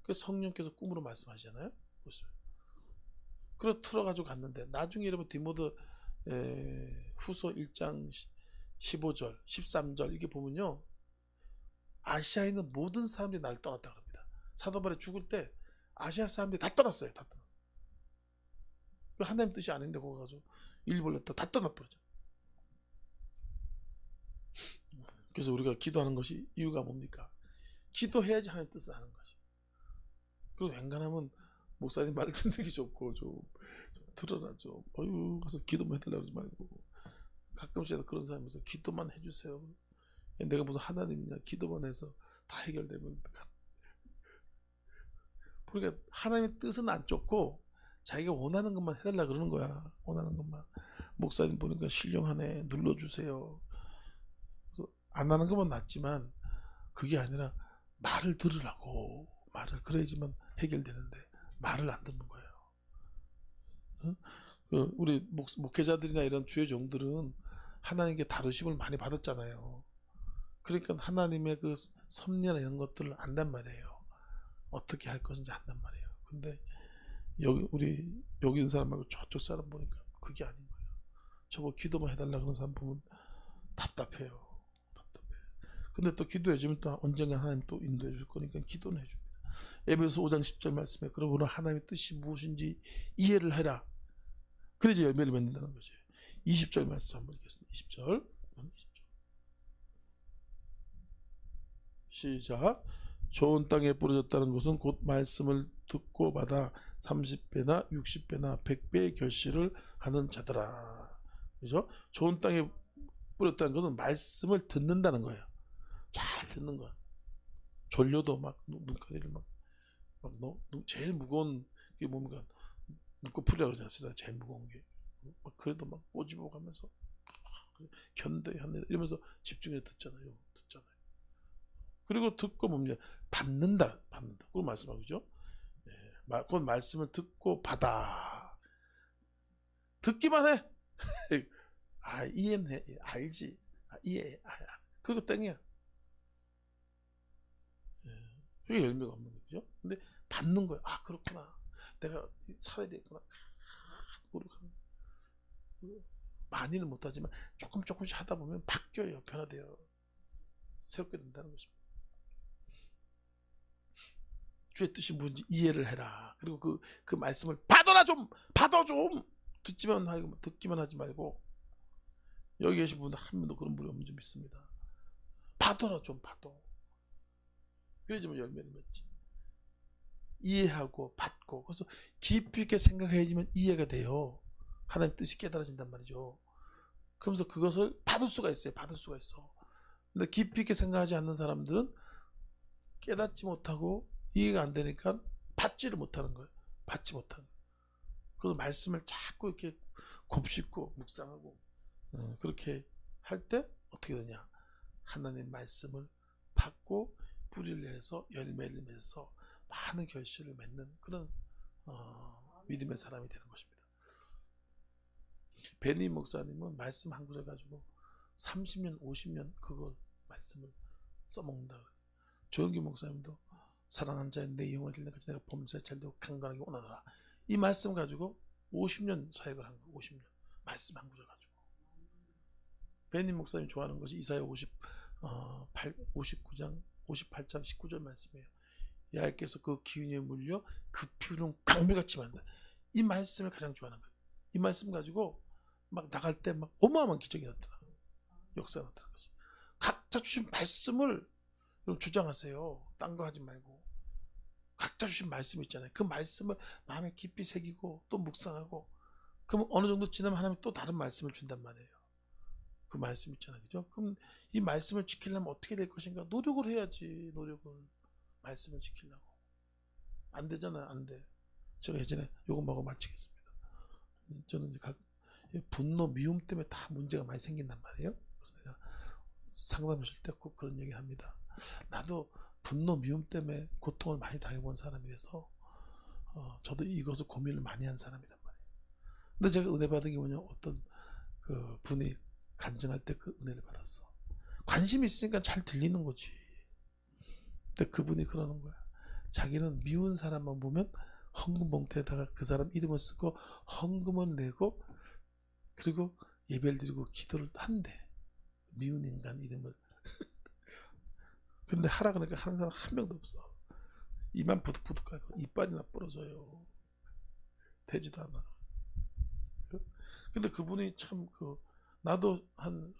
그래서 성령께서 꿈으로 말씀하시잖아요. 그래서 틀어가지고 갔는데, 나중에 여러분 디모데 후서 1장 15절 13절 이게 보면요, 아시아에 있는 모든 사람들이 나를 떠났다 그럽니다. 사도 바울이 죽을 때 아시아 사람들이 다 떠났어요. 다 떠났어요. 하나님 뜻이 아닌데 거기 가서 일 벌렸다 다 떠나버리죠. 그래서 우리가 기도하는 것이 이유가 뭡니까? 기도해야지 하나님 뜻을 아는 거지. 그리고 웬간하면 목사님 말 듣는 게 좋고 좀 들어라 좀. 가서 기도만 해달라고 하지 말고. 가끔씩 그런 사람이 있어. 기도만 해주세요. 내가 무슨 하나님이냐. 기도만 해서 다 해결되면. 그러니까 하나님의 뜻은 안 쫓고 자기가 원하는 것만 해달라 그러는 거야. 원하는 것만. 목사님 보니까 신령하네. 눌러주세요. 안 하는 것만 낫지만 그게 아니라 말을 들으라고. 말을 그래야지만 해결되는데 말을 안 듣는 거예요. 응? 우리 목회자들이나 이런 주의 종들은 하나님께 다루심을 많이 받았잖아요. 그러니까 하나님의 그 섭리나 이런 것들을 안단 말이에요. 어떻게 할 것인지 안단 말이에요. 근데 여기 있는 사람 말고 저쪽 사람 보니까 그게 아닌 거예요. 저거 기도만 해달라 그런 사람 보면 답답해요. 근데 또 기도해주면 또 언젠가 하나님 또 인도해 줄 거니까 기도는 해줍니다. 에베소 5장 10절 말씀에 그러므로 하나님의 뜻이 무엇인지 이해를 해라. 그래야지 열매를 맺는다는 거죠. 20절 말씀 한번 읽겠습니다. 20절. 시작. 좋은 땅에 뿌려졌다는 것은 곧 말씀을 듣고 받아 30배나 60배나 100배의 결실을 하는 자더라. 그죠? 좋은 땅에 뿌렸다는 것은 말씀을 듣는다는 거예요. 잘 듣는 거야. 졸려도 막 눈가리를 제일 무거운 게 뭡니까? 눈꺼풀이라고 그러잖아요. 세상에 제일 무거운 게. 그래도 막 꼬집어 가면서 견뎌 이러면서 집중해서 듣잖아요. 그리고 듣고 뭡니까? 받는다. 그거 말씀하죠. 그 말씀을 듣고 받아. 듣기만 해. 이해는 해. 알지. 이해. 그거 땡이야. 그게 열매가 없는 거죠. 근데 받는 거야. 그렇구나. 내가 살아야 되겠구나. 많이는 못하지만 조금씩 하다 보면 바뀌어요. 변화돼요. 새롭게 된다는 것입니다. 주의 뜻이 뭔지 이해를 해라. 그리고 그 말씀을 받아 좀. 듣기만 하지 말고. 여기 계신 분 한 명도 그런 분이 없는 줄 믿습니다. 받아라 좀. 그래야지만 열매를 맺지. 이해하고 받고. 그래서 깊이 있게 생각해야지만 이해가 돼요. 하나님 뜻이 깨달아진단 말이죠. 그러면서 그것을 받을 수가 있어요. 받을 수가 있어. 근데 깊이 있게 생각하지 않는 사람들은 깨닫지 못하고 이해가 안 되니까 받지를 못하는 거예요. 받지 못하는. 그래서 말씀을 자꾸 이렇게 곱씹고 묵상하고 그렇게 할 때 어떻게 되냐? 하나님 말씀을 받고 뿌리를 내서 열매를 맺어서 많은 결실을 맺는 그런 믿음의 사람이 되는 것입니다. 베니 목사님은 말씀 한 구절 가지고 30년, 50년 그걸 말씀을 써먹는다. 조영기 목사님도 사랑한 자의 내 영혼을 들는 것이 내가 범사에 잘되고 강건하게 원하노라. 이 말씀 가지고 50년 사역을 한 거예요. 50년. 말씀 한 구절 가지고. 베니 목사님 좋아하는 것이 이사야 59장 58장 19절 말씀이에요. 야훼께서 그 기운에 물려 그 피우는 강물같이 만다. 이 말씀을 가장 좋아하는 거예요. 이 말씀 가지고 막 나갈 때 막 어마어마한 기적이 나타나요. 역사가 나타나는 거죠. 각자 주신 말씀을 주장하세요. 딴 거 하지 말고. 각자 주신 말씀 있잖아요. 그 말씀을 마음에 깊이 새기고 또 묵상하고, 그럼 어느 정도 지나면 하나님이 또 다른 말씀을 준단 말이에요. 그 말씀 있잖아요. 그죠? 그럼 이 말씀을 지키려면 어떻게 될 것인가? 노력을 해야지. 노력을. 말씀을 지키려고. 안 되잖아요. 안 돼. 제가 예전에 요거 마치겠습니다. 저는 이제 분노, 미움 때문에 다 문제가 많이 생긴단 말이에요. 그래서 내가 상담하실 때 꼭 그런 얘기를 합니다. 나도 분노, 미움 때문에 고통을 많이 당해본 사람이라서 저도 이것을 고민을 많이 한 사람이란 말이에요. 근데 제가 은혜 받은 게 뭐냐, 어떤 그 분이 간증할 때 그 은혜를 받았어. 관심이 있으니까 잘 들리는 거지. 근데 그분이 그러는 거야. 자기는 미운 사람만 보면 헌금 봉투에다가 그 사람 이름을 쓰고 헌금을 내고 그리고 예배를 드리고 기도를 한대. 미운 인간 이름을. 근데 하라 그러니까 하는 사람 한 명도 없어. 입만 부득부득 하고 이빨이나 부러져요. 되지도 않아. 근데 그분이 참 나도 한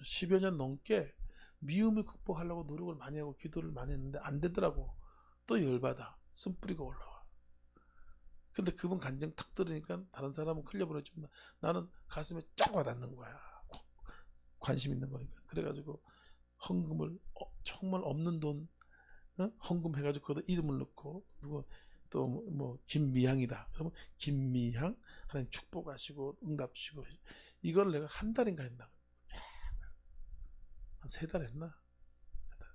10여 년 넘게 미움을 극복하려고 노력을 많이 하고 기도를 많이 했는데 안 되더라고. 또 열받아. 쓴뿌리가 올라와. 근데 그분 간증 탁 들으니까 다른 사람은 흘려보내지만 나는 가슴에 쫙 와닿는 거야. 관심 있는 거니까. 그래가지고 헌금을 정말 없는 돈 헌금 해가지고 거기다 이름을 넣고, 누구 또 뭐 김미향이다 그러면 김미향 하나님 축복하시고 응답 주시고, 이걸 내가 한 달인가 했나, 한 3달 했나, 3달.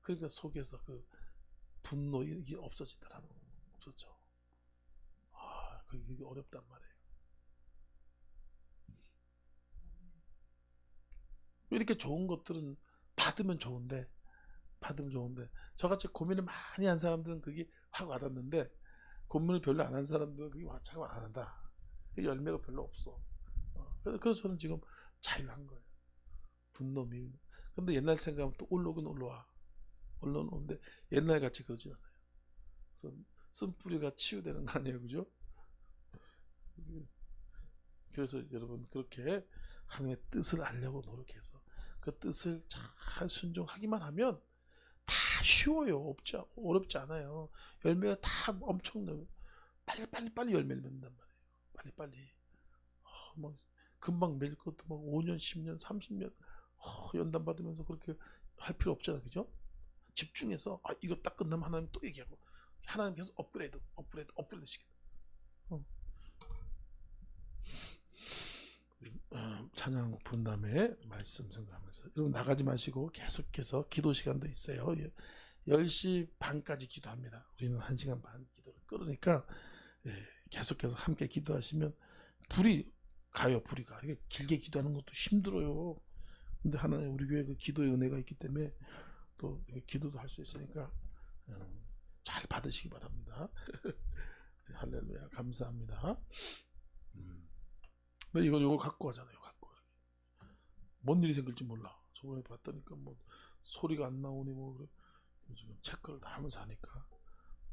그러니까 속에서 그 분노 이게 없어지더라고. 없었죠. 그게 어렵단 말이에요. 이렇게 좋은 것들은 받으면 좋은데 저같이 고민을 많이 한 사람들은 그게 확 와닿는데, 고민을 별로 안 한 사람들은 그게 잘 안 한다. 열매가 별로 없어. 그래서 저는 지금 자유한 거예요. 분노, 미움. 근데 옛날 생각하면 또 올라오긴 올라오는데 옛날 같이 그러진 않아요. 그래서 쓴뿌리가 치유되는 거 아니에요, 그죠? 그래서 여러분 그렇게 하나님의 뜻을 알려고 노력해서 그 뜻을 잘 순종하기만 하면 다 쉬워요. 어렵지 않아요. 열매가 다 엄청나요. 빨리 열매를 맺는단 말이에요. 빨리. 막 금방 맺을 것도 막 5년, 10년, 30년 연단 받으면서 그렇게 할 필요 없잖아요. 그죠? 집중해서 이거 딱 끝나면 하나님 또 얘기하고, 하나님 계속 업그레이드 시키다. 찬양 부른 다음에 말씀 생각하면서 여러분 나가지 마시고 계속해서 기도 시간도 있어요. 10시 반까지 기도합니다. 우리는 1시간 반 기도를 끌으니까 계속해서 함께 기도하시면 불이 가요. 이게 길게 기도하는 것도 힘들어요. 근데 하나님 우리 교회 그 기도의 은혜가 있기 때문에 또 기도도 할 수 있으니까 잘 받으시기 바랍니다. 할렐루야. 감사합니다. 근데 이거 갖고 가잖아요. 뭔 일이 생길지 몰라. 저번에 봤다니까 뭐 소리가 안 나오니 뭐 요즘 체크를 다 하면서 하니까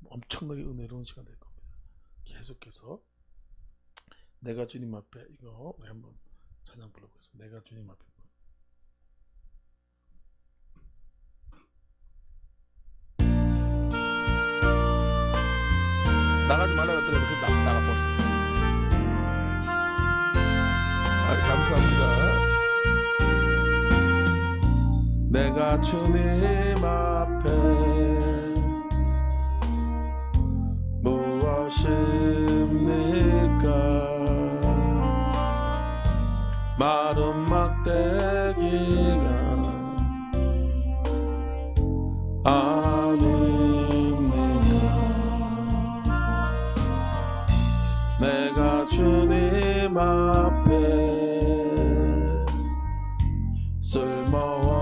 엄청나게 은혜로운 시간 될 겁니다. 계속해서 내가 주님 앞에, 이거 우리 한번 찬양 불러보겠습니다. 내가 주님 앞에. 나가지 말라고 했더니 이렇게 나가버려요. 내가 주님 앞에 무엇입니까? 마른 막대기가 아닙니다. 내가 주님 앞에 쓸모없는